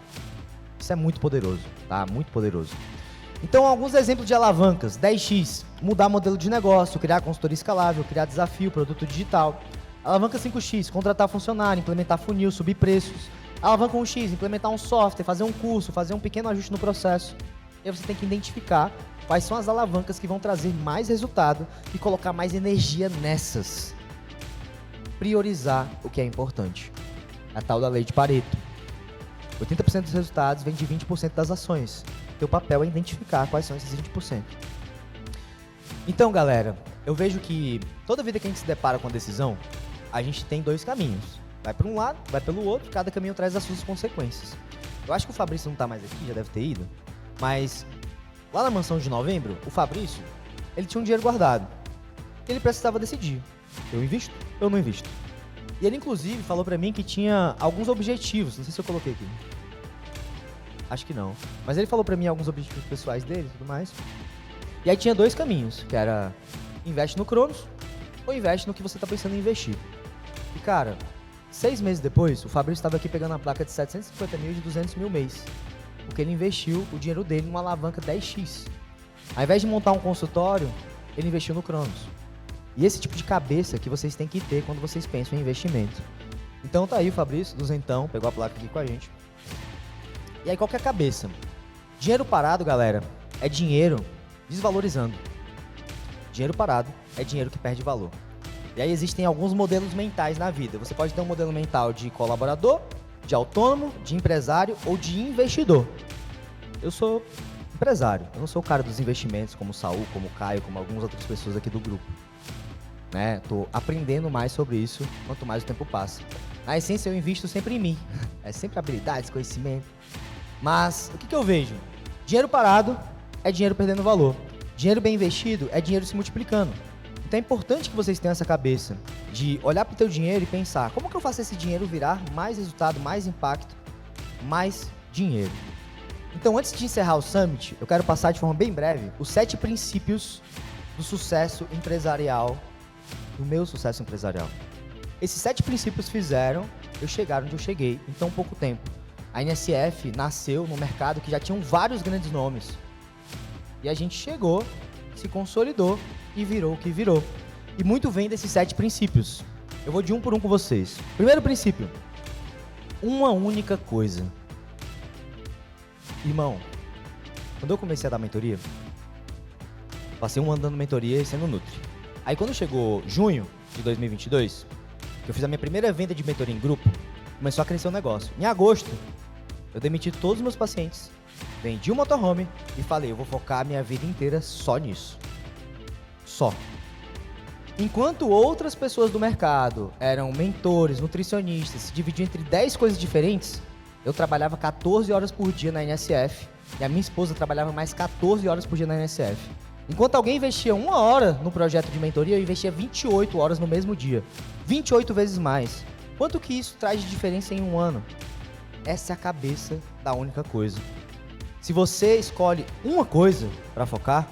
Isso é muito poderoso, tá? Muito poderoso. Então, alguns exemplos de alavancas. 10x, mudar modelo de negócio, criar consultoria escalável, criar desafio, produto digital. Alavanca 5x, contratar funcionário, implementar funil, subir preços. Alavanca 1x, implementar um software, fazer um curso, fazer um pequeno ajuste no processo. E aí você tem que identificar quais são as alavancas que vão trazer mais resultado e colocar mais energia nessas. Priorizar o que é importante. A tal da lei de Pareto. 80% dos resultados vem de 20% das ações. Teu papel é identificar quais são esses 20%. Então, galera, eu vejo que toda vida que a gente se depara com a decisão, a gente tem dois caminhos. Vai para um lado, vai pelo outro, cada caminho traz as suas consequências. Eu acho que o Fabrício não está mais aqui, já deve ter ido, mas lá na mansão de novembro, o Fabrício, ele tinha um dinheiro guardado. Ele precisava decidir. Eu invisto? Eu não invisto. E ele, inclusive, falou pra mim que tinha alguns objetivos. Não sei se eu coloquei aqui. Acho que não. Mas ele falou pra mim alguns objetivos pessoais dele e tudo mais. E aí tinha dois caminhos, que era investe no Cronos ou investe no que você tá pensando em investir. E, cara, 6 meses depois, o Fabrício estava aqui pegando a placa de 750 mil e de 200 mil mês. Porque ele investiu o dinheiro dele numa alavanca 10x. Ao invés de montar um consultório, ele investiu no Cronos. E esse tipo de cabeça que vocês têm que ter quando vocês pensam em investimento. Então tá aí o Fabrício, duzentão, pegou a placa aqui com a gente. E aí qual que é a cabeça? Dinheiro parado, galera, é dinheiro desvalorizando. Dinheiro parado é dinheiro que perde valor. E aí existem alguns modelos mentais na vida. Você pode ter um modelo mental de colaborador, de autônomo, de empresário ou de investidor. Eu sou empresário, eu não sou o cara dos investimentos como o Saul, como o Caio, como algumas outras pessoas aqui do grupo. Tô aprendendo mais sobre isso quanto mais o tempo passa. Na essência, eu invisto sempre em mim. É sempre habilidades, conhecimento. Mas o que eu vejo? Dinheiro parado é dinheiro perdendo valor. Dinheiro bem investido é dinheiro se multiplicando. Então é importante que vocês tenham essa cabeça de olhar para o teu dinheiro e pensar: como que eu faço esse dinheiro virar mais resultado, mais impacto, mais dinheiro? Então, antes de encerrar o Summit, eu quero passar de forma bem breve os 7 princípios do sucesso empresarial, do meu sucesso empresarial. Esses 7 princípios fizeram eu chegar onde eu cheguei em tão pouco tempo. A NSF nasceu no mercado que já tinham vários grandes nomes. E a gente chegou, se consolidou e virou o que virou. E muito vem desses 7 princípios. Eu vou de um por um com vocês. Primeiro princípio: uma única coisa. Irmão, quando eu comecei a dar mentoria, passei um ano dando mentoria e sendo Nutri. Aí quando chegou junho de 2022, que eu fiz a minha primeira venda de mentoria em grupo, começou a crescer o negócio. Em agosto, eu demiti todos os meus pacientes, vendi o motorhome e falei: eu vou focar a minha vida inteira só nisso. Só. Enquanto outras pessoas do mercado eram mentores, nutricionistas, se dividiam entre 10 coisas diferentes, eu trabalhava 14 horas por dia na NSF e a minha esposa trabalhava mais 14 horas por dia na NSF. Enquanto alguém investia 1 hora no projeto de mentoria, eu investia 28 horas no mesmo dia. 28 vezes mais. Quanto que isso traz de diferença em um ano? Essa é a cabeça da única coisa. Se você escolhe uma coisa para focar,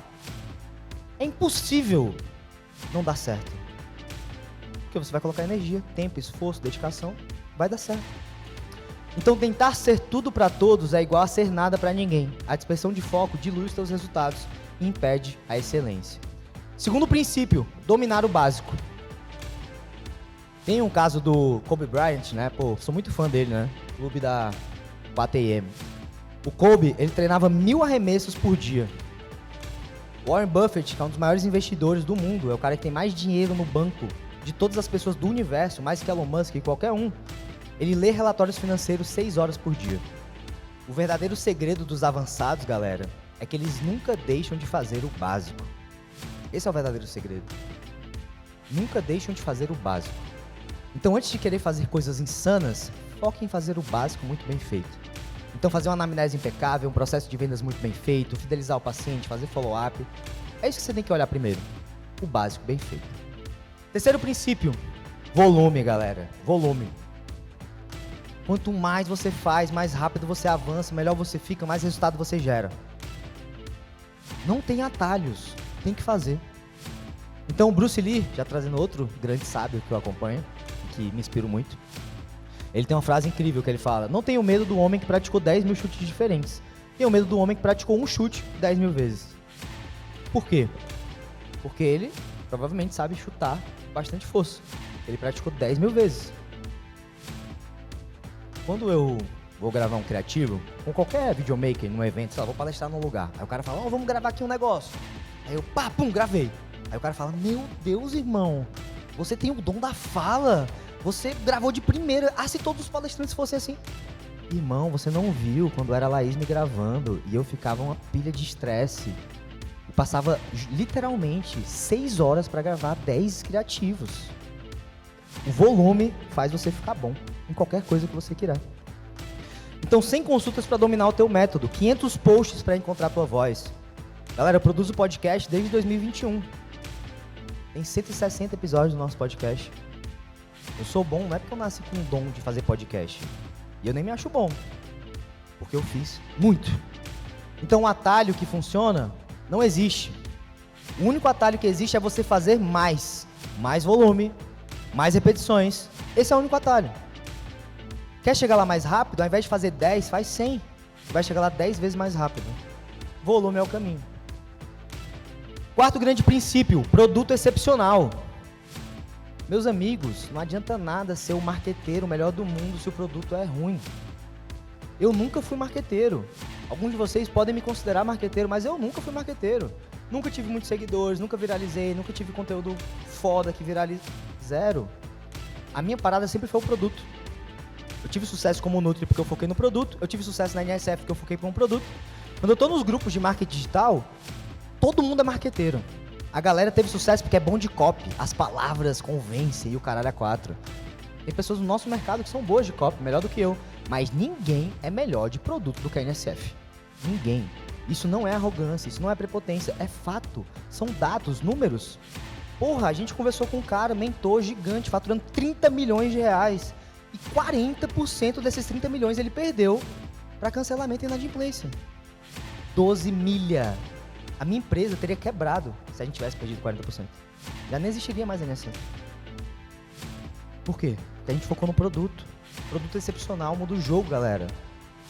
é impossível não dar certo. Porque você vai colocar energia, tempo, esforço, dedicação, vai dar certo. Então tentar ser tudo para todos é igual a ser nada para ninguém. A dispersão de foco dilui os seus resultados e impede a excelência. Segundo princípio, dominar o básico. Tem um caso do Kobe Bryant, né? Sou muito fã dele, né? Clube da ATM. O Kobe, ele treinava 1000 arremessos por dia. Warren Buffett, que é um dos maiores investidores do mundo, é o cara que tem mais dinheiro no banco de todas as pessoas do universo, mais que Elon Musk e qualquer um. Ele lê relatórios financeiros 6 horas por dia. O verdadeiro segredo dos avançados, galera, é que eles nunca deixam de fazer o básico. Esse é o verdadeiro segredo. Nunca deixam de fazer o básico. Então, antes de querer fazer coisas insanas, foque em fazer o básico muito bem feito. Então, fazer uma anamnese impecável, um processo de vendas muito bem feito, fidelizar o paciente, fazer follow-up. É isso que você tem que olhar primeiro. O básico bem feito. Terceiro princípio, volume, galera. Volume. Quanto mais você faz, mais rápido você avança, melhor você fica, mais resultado você gera. Não tem atalhos, tem que fazer. Então o Bruce Lee, já trazendo outro grande sábio que eu acompanho, que me inspiro muito, Ele tem uma frase incrível que ele fala: não tenho medo do homem que praticou 10 mil chutes diferentes. Tenho medo do homem que praticou um chute 10 mil vezes. Por quê? Porque ele provavelmente sabe chutar bastante força. Ele praticou 10 mil vezes. Quando eu vou gravar um criativo, com qualquer videomaker, num evento, sei lá, vou palestrar num lugar. Aí o cara fala, vamos gravar aqui um negócio. Aí eu, pum, gravei. Aí o cara fala, meu Deus, irmão, você tem o dom da fala. Você gravou de primeira. Ah, se todos os palestrantes fossem assim. Irmão, você não viu quando era a Laís me gravando e eu ficava uma pilha de estresse. Eu passava literalmente 6 horas para gravar 10 criativos. O volume faz você ficar bom em qualquer coisa que você quiser. Então, 100 consultas para dominar o teu método, 500 posts para encontrar a tua voz. Galera, eu produzo podcast desde 2021. Tem 160 episódios do nosso podcast. Eu sou bom, não é porque eu nasci com o dom de fazer podcast. E eu nem me acho bom, porque eu fiz muito. Então, o atalho que funciona não existe. O único atalho que existe é você fazer mais volume, mais repetições. Esse é o único atalho. Quer chegar lá mais rápido? Ao invés de fazer 10, faz 100. Vai chegar lá 10 vezes mais rápido. Volume é o caminho. Quarto grande princípio, produto excepcional. Meus amigos, não adianta nada ser o marqueteiro melhor do mundo se o produto é ruim. Eu nunca fui marqueteiro. Alguns de vocês podem me considerar marqueteiro, mas eu nunca fui marqueteiro. Nunca tive muitos seguidores, nunca viralizei, nunca tive conteúdo foda que viraliza. Zero. A minha parada sempre foi o produto. Eu tive sucesso como Nutri porque eu foquei no produto. Eu tive sucesso na NSF porque eu foquei para um produto. Quando eu tô nos grupos de marketing digital, todo mundo é marqueteiro. A galera teve sucesso porque é bom de copy. As palavras convencem e o caralho é 4. Tem pessoas no nosso mercado que são boas de copy, melhor do que eu. Mas ninguém é melhor de produto do que a NSF. Ninguém. Isso não é arrogância, isso não é prepotência, é fato. São dados, números. Porra, a gente conversou com um cara, mentor gigante, faturando 30 milhões de reais. E 40% desses 30 milhões ele perdeu para cancelamento e inadimplência. 12 milha. A minha empresa teria quebrado se a gente tivesse perdido 40%. Já nem existiria mais a NSF. Por quê? Porque a gente focou no produto. Produto excepcional, muda o jogo, galera.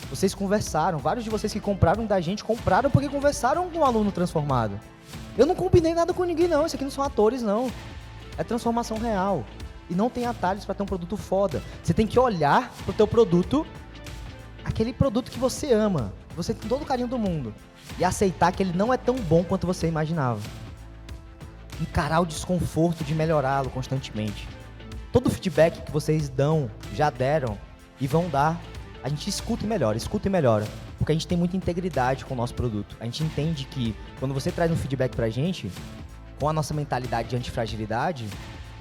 Vocês conversaram. Vários de vocês que compraram da gente, compraram porque conversaram com um aluno transformado. Eu não combinei nada com ninguém, não. Isso aqui não são atores, não. É transformação real. E não tem atalhos para ter um produto foda. Você tem que olhar pro teu produto, aquele produto que você ama. Você tem todo o carinho do mundo. E aceitar que ele não é tão bom quanto você imaginava. Encarar o desconforto de melhorá-lo constantemente. Todo o feedback que vocês dão, já deram e vão dar, a gente escuta e melhora. Porque a gente tem muita integridade com o nosso produto. A gente entende que quando você traz um feedback pra gente, com a nossa mentalidade de antifragilidade,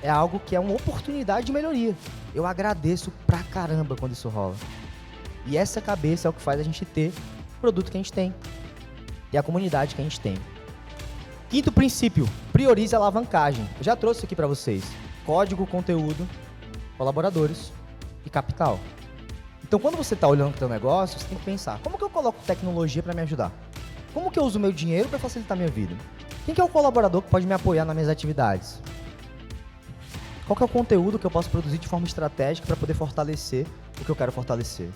é algo que é uma oportunidade de melhoria. Eu agradeço pra caramba quando isso rola. E essa cabeça é o que faz a gente ter o produto que a gente tem. E a comunidade que a gente tem. Quinto princípio, priorize a alavancagem. Eu já trouxe isso aqui para vocês. Código, conteúdo, colaboradores e capital. Então, quando você está olhando para o teu negócio, você tem que pensar, como que eu coloco tecnologia para me ajudar? Como que eu uso meu dinheiro para facilitar a minha vida? Quem que é o colaborador que pode me apoiar nas minhas atividades? Qual que é o conteúdo que eu posso produzir de forma estratégica para poder fortalecer o que eu quero fortalecer?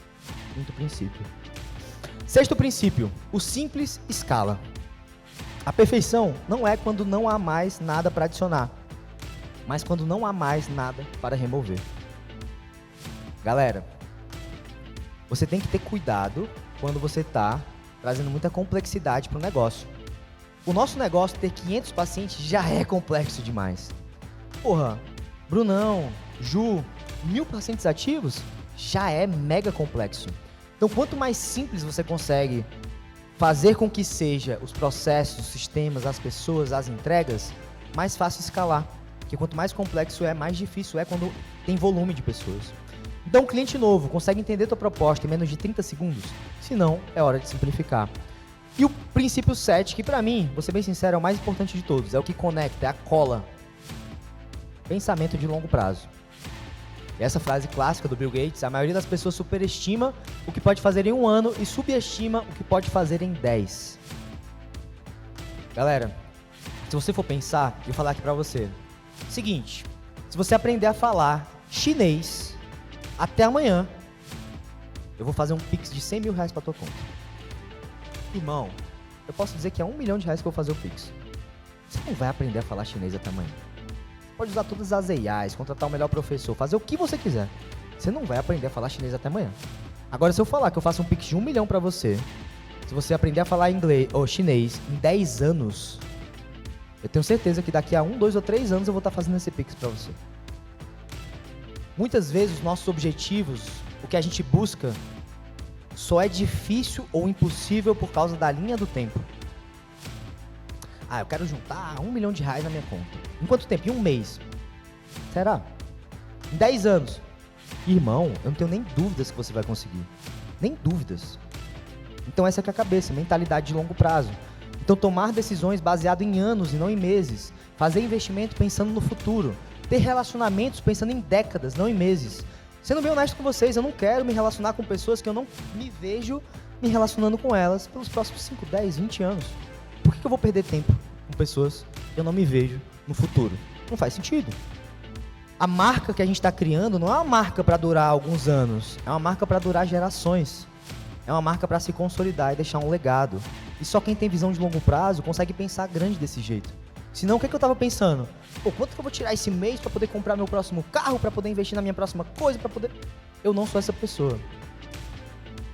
Quinto princípio. Sexto princípio, o simples escala. A perfeição não é quando não há mais nada para adicionar, mas quando não há mais nada para remover. Galera, você tem que ter cuidado quando você está trazendo muita complexidade para o negócio. O nosso negócio, ter 500 pacientes, já é complexo demais. Porra, Brunão, Ju, 1000 pacientes ativos, já é mega complexo. Então, quanto mais simples você consegue fazer com que seja os processos, os sistemas, as pessoas, as entregas, mais fácil escalar. Porque quanto mais complexo é, mais difícil é quando tem volume de pessoas. Então, um cliente novo consegue entender tua proposta em menos de 30 segundos? Se não, é hora de simplificar. E o princípio 7, que pra mim, vou ser bem sincero, é o mais importante de todos, é o que conecta, é a cola. Pensamento de longo prazo. E essa frase clássica do Bill Gates, a maioria das pessoas superestima o que pode fazer em 1 ano e subestima o que pode fazer em 10. Galera, se você for pensar, eu vou falar aqui pra você. Seguinte, se você aprender a falar chinês, até amanhã, eu vou fazer um Pix de 100 mil reais pra tua conta. Irmão, eu posso dizer que é R$1 milhão que eu vou fazer o Pix. Você não vai aprender a falar chinês até amanhã. Você pode usar todas as AIs, contratar o melhor professor, fazer o que você quiser. Você não vai aprender a falar chinês até amanhã. Agora, se eu falar que eu faço um Pix de 1 milhão pra você, se você aprender a falar inglês ou chinês em 10 anos, eu tenho certeza que daqui a 1, 2 ou 3 anos eu vou estar fazendo esse Pix pra você. Muitas vezes os nossos objetivos, o que a gente busca, só é difícil ou impossível por causa da linha do tempo. Ah, eu quero juntar R$1 milhão na minha conta. Em quanto tempo? Em um mês. Será? Em 10 anos. Irmão, eu não tenho nem dúvidas que você vai conseguir. Nem dúvidas. Então essa que é a cabeça, mentalidade de longo prazo. Então tomar decisões baseado em anos e não em meses. Fazer investimento pensando no futuro. Ter relacionamentos pensando em décadas, não em meses. Sendo bem honesto com vocês, eu não quero me relacionar com pessoas que eu não me vejo me relacionando com elas pelos próximos 5, 10, 20 anos. Por que eu vou perder tempo com pessoas que eu não me vejo no futuro? Não faz sentido. A marca que a gente está criando não é uma marca para durar alguns anos, é uma marca para durar gerações. É uma marca para se consolidar e deixar um legado. E só quem tem visão de longo prazo consegue pensar grande desse jeito. Senão, o que eu estava pensando? Pô, quanto que eu vou tirar esse mês para poder comprar meu próximo carro, para poder investir na minha próxima coisa, para poder... Eu não sou essa pessoa.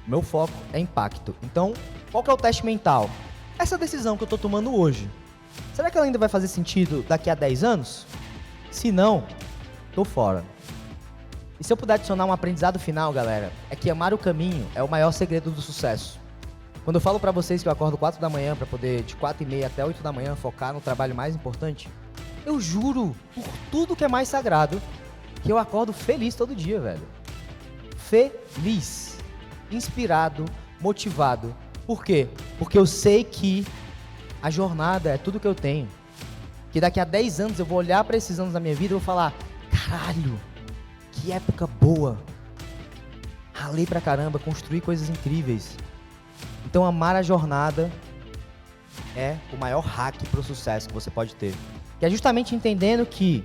Meu foco é impacto. Então, qual que é o teste mental? Essa decisão que eu estou tomando hoje, será que ela ainda vai fazer sentido daqui a 10 anos? Se não, tô fora. E se eu puder adicionar um aprendizado final, galera, é que amar o caminho é o maior segredo do sucesso. Quando eu falo pra vocês que eu acordo 4 da manhã pra poder de 4h30 até 8 da manhã focar no trabalho mais importante, eu juro por tudo que é mais sagrado que eu acordo feliz todo dia, velho. Feliz, inspirado, motivado. Por quê? Porque eu sei que a jornada é tudo que eu tenho. Que daqui a 10 anos eu vou olhar pra esses anos da minha vida e vou falar: caralho, que época boa. Ralei pra caramba, construí coisas incríveis. Então amar a jornada é o maior hack pro sucesso que você pode ter. Que é justamente entendendo que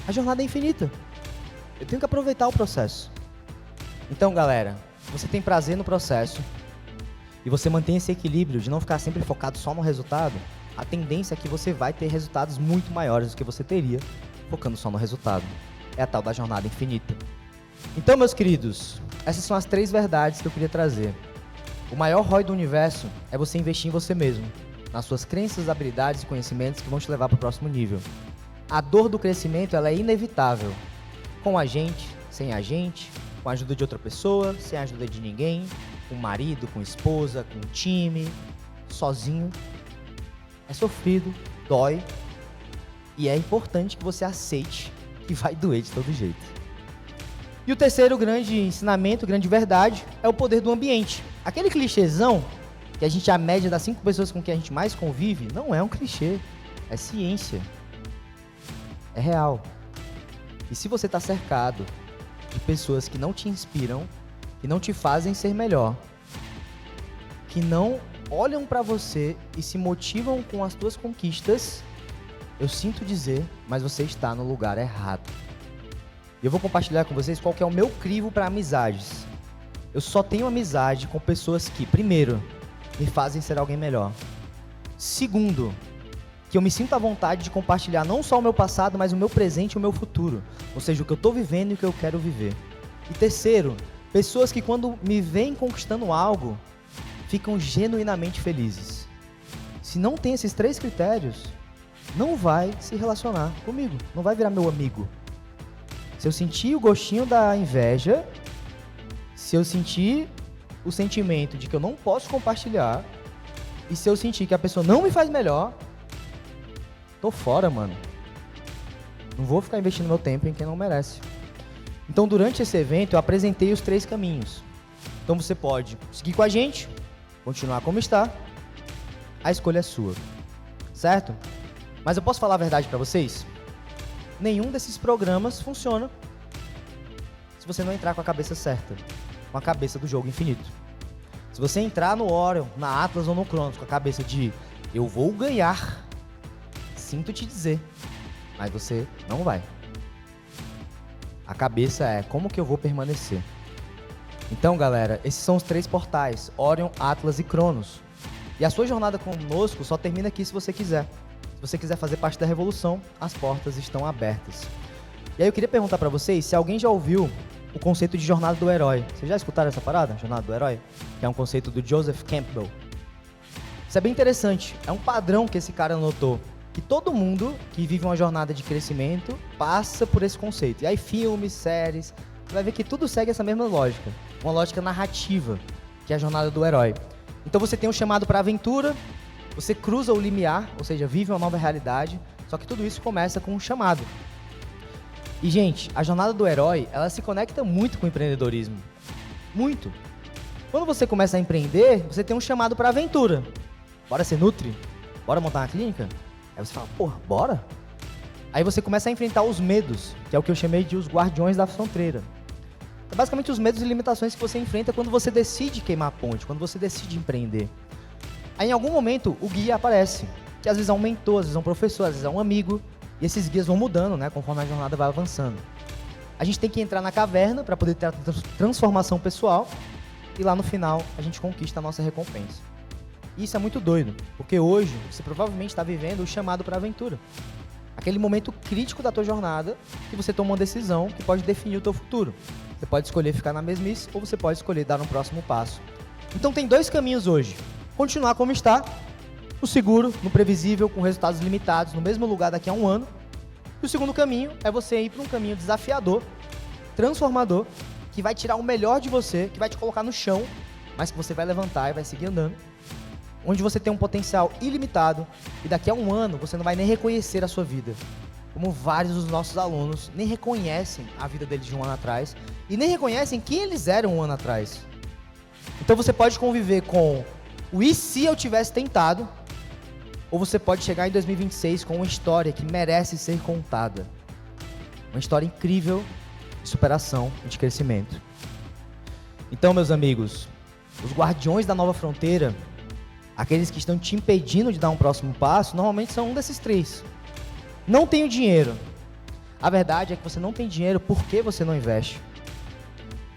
a jornada é infinita. Eu tenho que aproveitar o processo. Então, galera, você tem prazer no processo e você mantém esse equilíbrio de não ficar sempre focado só no resultado, a tendência é que você vai ter resultados muito maiores do que você teria focando só no resultado. É a tal da jornada infinita. Então, meus queridos, essas são as 3 verdades que eu queria trazer. O maior ROI do universo é você investir em você mesmo, nas suas crenças, habilidades e conhecimentos que vão te levar para o próximo nível. A dor do crescimento ela é inevitável. Com a gente, sem a gente, com a ajuda de outra pessoa, sem a ajuda de ninguém, com o marido, com a esposa, com o time, sozinho. É sofrido, dói e é importante que você aceite que vai doer de todo jeito. E o terceiro grande ensinamento, grande verdade, é o poder do ambiente. Aquele clichêzão que a gente, a média das 5 pessoas com quem a gente mais convive, não é um clichê, é ciência. É real. E se você está cercado de pessoas que não te inspiram, que não te fazem ser melhor, que não olham para você e se motivam com as tuas conquistas, eu sinto dizer, mas você está no lugar errado. E eu vou compartilhar com vocês qual que é o meu crivo para amizades. Eu só tenho amizade com pessoas que, primeiro, me fazem ser alguém melhor. Segundo, que eu me sinto à vontade de compartilhar não só o meu passado, mas o meu presente e o meu futuro. Ou seja, o que eu estou vivendo e o que eu quero viver. E terceiro, pessoas que quando me veem conquistando algo, ficam genuinamente felizes. Se não tem esses 3 critérios, não vai se relacionar comigo, não vai virar meu amigo. Se eu sentir o gostinho da inveja, se eu sentir o sentimento de que eu não posso compartilhar, e se eu sentir que a pessoa não me faz melhor, tô fora, mano. Não vou ficar investindo meu tempo em quem não merece. Então, durante esse evento, eu apresentei os 3 caminhos. Então, você pode seguir com a gente, continuar como está, a escolha é sua, certo? Mas eu posso falar a verdade pra vocês? Nenhum desses programas funciona se você não entrar com a cabeça certa, com a cabeça do jogo infinito. Se você entrar no Orion, na Atlas ou no Cronos com a cabeça de eu vou ganhar, sinto te dizer, mas você não vai. A cabeça é como que eu vou permanecer. Então, galera, esses são os 3 portais, Orion, Atlas e Cronos. E a sua jornada conosco só termina aqui se você quiser. Se você quiser fazer parte da revolução, as portas estão abertas. E aí eu queria perguntar pra vocês se alguém já ouviu o conceito de jornada do herói. Vocês já escutaram essa parada? Jornada do herói? Que é um conceito do Joseph Campbell. Isso é bem interessante. É um padrão que esse cara notou. Que todo mundo que vive uma jornada de crescimento passa por esse conceito. E aí filmes, séries, você vai ver que tudo segue essa mesma lógica. Uma lógica narrativa, que é a jornada do herói. Então você tem um chamado para aventura, você cruza o limiar, ou seja, vive uma nova realidade, só que tudo isso começa com um chamado. E, gente, a jornada do herói, ela se conecta muito com o empreendedorismo. Muito. Quando você começa a empreender, você tem um chamado para aventura. Bora ser nutri? Bora montar uma clínica? Aí você fala, porra, bora? Aí você começa a enfrentar os medos, que é o que eu chamei de os guardiões da fronteira. É basicamente os medos e limitações que você enfrenta quando você decide queimar a ponte, quando você decide empreender. Aí em algum momento o guia aparece, que às vezes é um mentor, às vezes é um professor, às vezes é um amigo, e esses guias vão mudando, né, conforme a jornada vai avançando. A gente tem que entrar na caverna para poder ter a transformação pessoal, e lá no final a gente conquista a nossa recompensa. E isso é muito doido, porque hoje você provavelmente está vivendo o chamado para a aventura. Aquele momento crítico da tua jornada, que você toma uma decisão que pode definir o teu futuro. Você pode escolher ficar na mesmice, ou você pode escolher dar um próximo passo. Então tem 2 caminhos hoje. Continuar como está, no seguro, no previsível, com resultados limitados, no mesmo lugar daqui a 1 ano. E o segundo caminho é você ir para um caminho desafiador, transformador, que vai tirar o melhor de você, que vai te colocar no chão, mas que você vai levantar e vai seguir andando. Onde você tem um potencial ilimitado e daqui a 1 ano você não vai nem reconhecer a sua vida. Como vários dos nossos alunos nem reconhecem a vida deles de 1 ano atrás e nem reconhecem quem eles eram 1 ano atrás. Então você pode conviver com o e se eu tivesse tentado, ou você pode chegar em 2026 com uma história que merece ser contada. Uma história incrível de superação e de crescimento. Então, meus amigos, os guardiões da nova fronteira, aqueles que estão te impedindo de dar um próximo passo, normalmente são um desses 3. Não tenho dinheiro. A verdade é que você não tem dinheiro porque você não investe.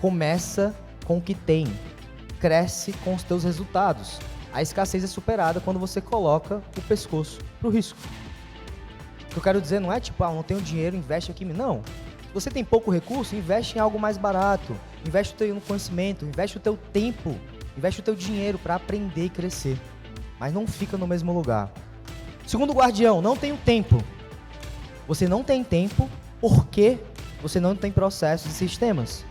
Começa com o que tem. Cresce com os teus resultados. A escassez é superada quando você coloca o pescoço pro risco. O que eu quero dizer não é tipo, não tenho dinheiro, investe aqui. Não. Se você tem pouco recurso, investe em algo mais barato. Investe o teu conhecimento, investe o teu tempo, investe o teu dinheiro para aprender e crescer. Mas não fica no mesmo lugar. Segundo guardião, não tenho tempo. Você não tem tempo porque você não tem processos e sistemas.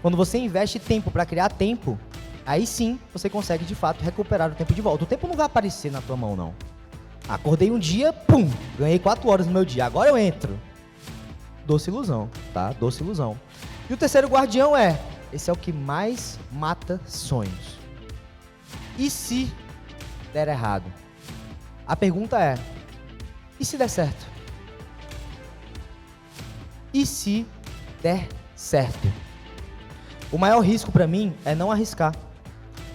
Quando você investe tempo para criar tempo, aí sim você consegue de fato recuperar o tempo de volta. O tempo não vai aparecer na tua mão, não. Acordei um dia, pum, ganhei 4 horas no meu dia, agora eu entro. Doce ilusão, tá? Doce ilusão. E o terceiro guardião esse é o que mais mata sonhos. E se der errado? A pergunta é, e se der certo? E se der certo? O maior risco para mim é não arriscar.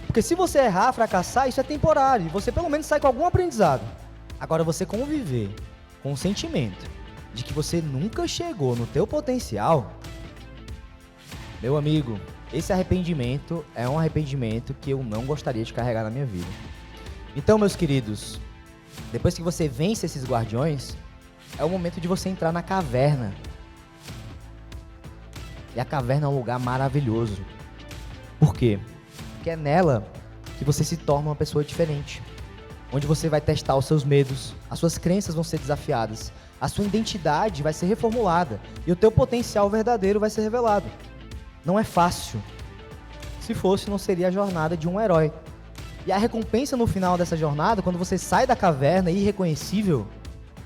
Porque se você errar, fracassar, isso é temporário. Você pelo menos sai com algum aprendizado. Agora você conviver com o sentimento de que você nunca chegou no teu potencial, meu amigo, esse arrependimento é um arrependimento que eu não gostaria de carregar na minha vida. Então, meus queridos, depois que você vence esses guardiões, é o momento de você entrar na caverna. E a caverna é um lugar maravilhoso. Por quê? Porque é nela que você se torna uma pessoa diferente. Onde você vai testar os seus medos, as suas crenças vão ser desafiadas, a sua identidade vai ser reformulada e o teu potencial verdadeiro vai ser revelado. Não é fácil. Se fosse, não seria a jornada de um herói. E a recompensa no final dessa jornada, quando você sai da caverna irreconhecível,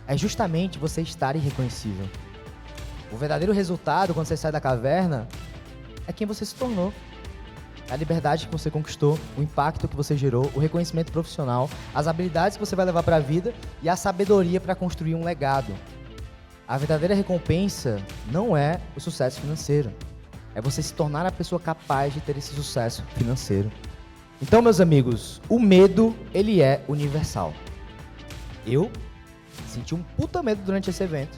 é justamente você estar irreconhecível. O verdadeiro resultado, quando você sai da caverna, é quem você se tornou. É a liberdade que você conquistou, o impacto que você gerou, o reconhecimento profissional, as habilidades que você vai levar para a vida e a sabedoria para construir um legado. A verdadeira recompensa não é o sucesso financeiro. É você se tornar a pessoa capaz de ter esse sucesso financeiro. Então, meus amigos, o medo, ele é universal. Eu senti um puta medo durante esse evento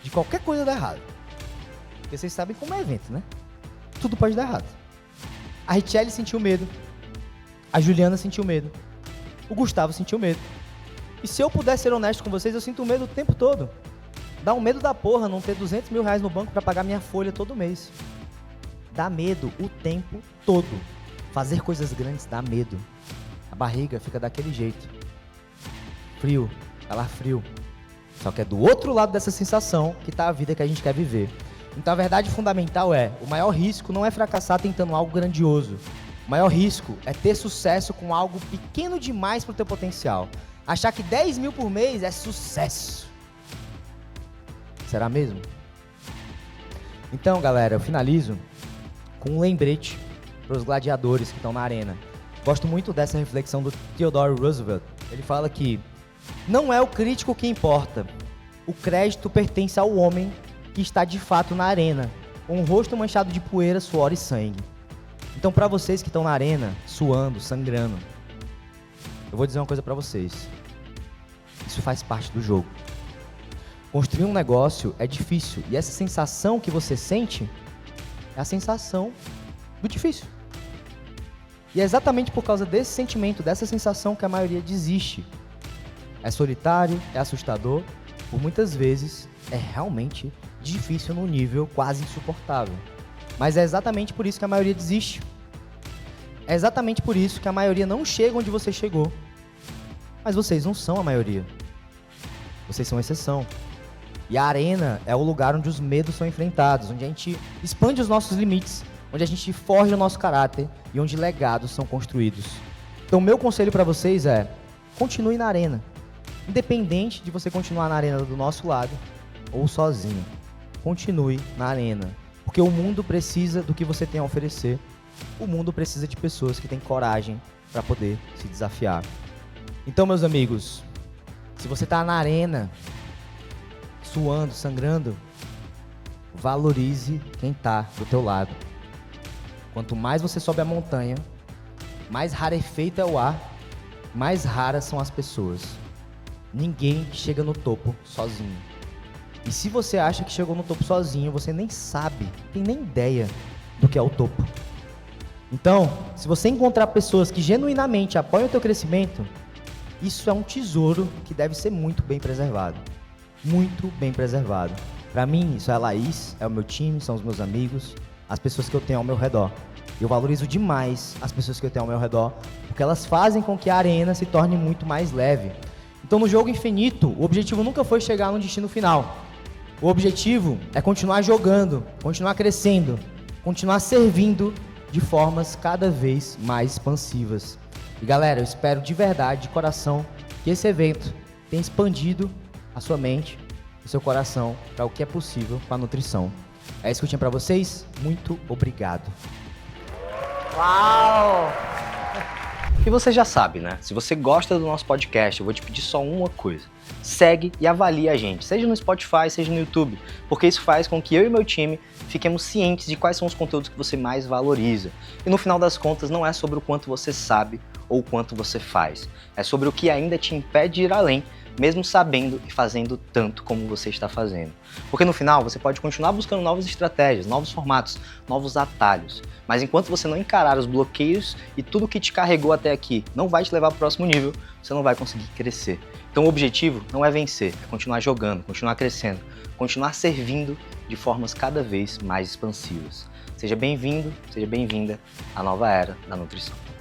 de qualquer coisa dar errado. Porque vocês sabem como é evento, né? Tudo pode dar errado. A Richelle sentiu medo. A Juliana sentiu medo. O Gustavo sentiu medo. E se eu puder ser honesto com vocês, eu sinto medo o tempo todo. Dá um medo da porra não ter 200 mil reais no banco pra pagar minha folha todo mês. Dá medo o tempo todo. Fazer coisas grandes dá medo. A barriga fica daquele jeito. Frio, calafrio. Só que é do outro lado dessa sensação que tá a vida que a gente quer viver. Então a verdade fundamental é, o maior risco não é fracassar tentando algo grandioso. O maior risco é ter sucesso com algo pequeno demais pro teu potencial. Achar que 10 mil por mês é sucesso. Será mesmo? Então, galera, eu finalizo com um lembrete para os gladiadores que estão na arena. Gosto muito dessa reflexão do Theodore Roosevelt. Ele fala que não é o crítico que importa. O crédito pertence ao homem que está de fato na arena, com o rosto manchado de poeira, suor e sangue. Então, para vocês que estão na arena, suando, sangrando, eu vou dizer uma coisa para vocês. Isso faz parte do jogo. Construir um negócio é difícil. E essa sensação que você sente é a sensação do difícil. E é exatamente por causa desse sentimento, dessa sensação que a maioria desiste. É solitário, é assustador. Por muitas vezes, é realmente difícil num nível quase insuportável. Mas é exatamente por isso que a maioria desiste. É exatamente por isso que a maioria não chega onde você chegou. Mas vocês não são a maioria. Vocês são exceção. E a arena é o lugar onde os medos são enfrentados, onde a gente expande os nossos limites, onde a gente forja o nosso caráter e onde legados são construídos. Então, meu conselho para vocês é: continue na arena. Independente de você continuar na arena do nosso lado ou sozinho. Continue na arena. Porque o mundo precisa do que você tem a oferecer. O mundo precisa de pessoas que têm coragem para poder se desafiar. Então, meus amigos, se você está na arena, suando, sangrando, valorize quem está do teu lado. Quanto mais você sobe a montanha, mais rarefeito é o ar, mais raras são as pessoas. Ninguém chega no topo sozinho. E se você acha que chegou no topo sozinho, você nem sabe, tem nem ideia do que é o topo. Então, se você encontrar pessoas que genuinamente apoiam o teu crescimento, isso é um tesouro que deve ser muito bem preservado. Muito bem preservado. Para mim, isso é a Laís, é o meu time, são os meus amigos, as pessoas que eu tenho ao meu redor. Eu valorizo demais as pessoas que eu tenho ao meu redor, porque elas fazem com que a arena se torne muito mais leve. Então, no jogo infinito, o objetivo nunca foi chegar no destino final. O objetivo é continuar jogando, continuar crescendo, continuar servindo de formas cada vez mais expansivas. E galera, eu espero de verdade, de coração, que esse evento tenha expandido a sua mente, o seu coração, para o que é possível com a nutrição. É isso que eu tinha para vocês. Muito obrigado. Uau! E você já sabe, né? Se você gosta do nosso podcast, eu vou te pedir só uma coisa. Segue e avalie a gente, seja no Spotify, seja no YouTube, porque isso faz com que eu e meu time fiquemos cientes de quais são os conteúdos que você mais valoriza. E no final das contas, não é sobre o quanto você sabe ou o quanto você faz. É sobre o que ainda te impede de ir além, mesmo sabendo e fazendo tanto como você está fazendo. Porque no final você pode continuar buscando novas estratégias, novos formatos, novos atalhos, mas enquanto você não encarar os bloqueios e tudo que te carregou até aqui não vai te levar para o próximo nível, você não vai conseguir crescer. Então o objetivo não é vencer, é continuar jogando, continuar crescendo, continuar servindo de formas cada vez mais expansivas. Seja bem-vindo, seja bem-vinda à nova era da nutrição.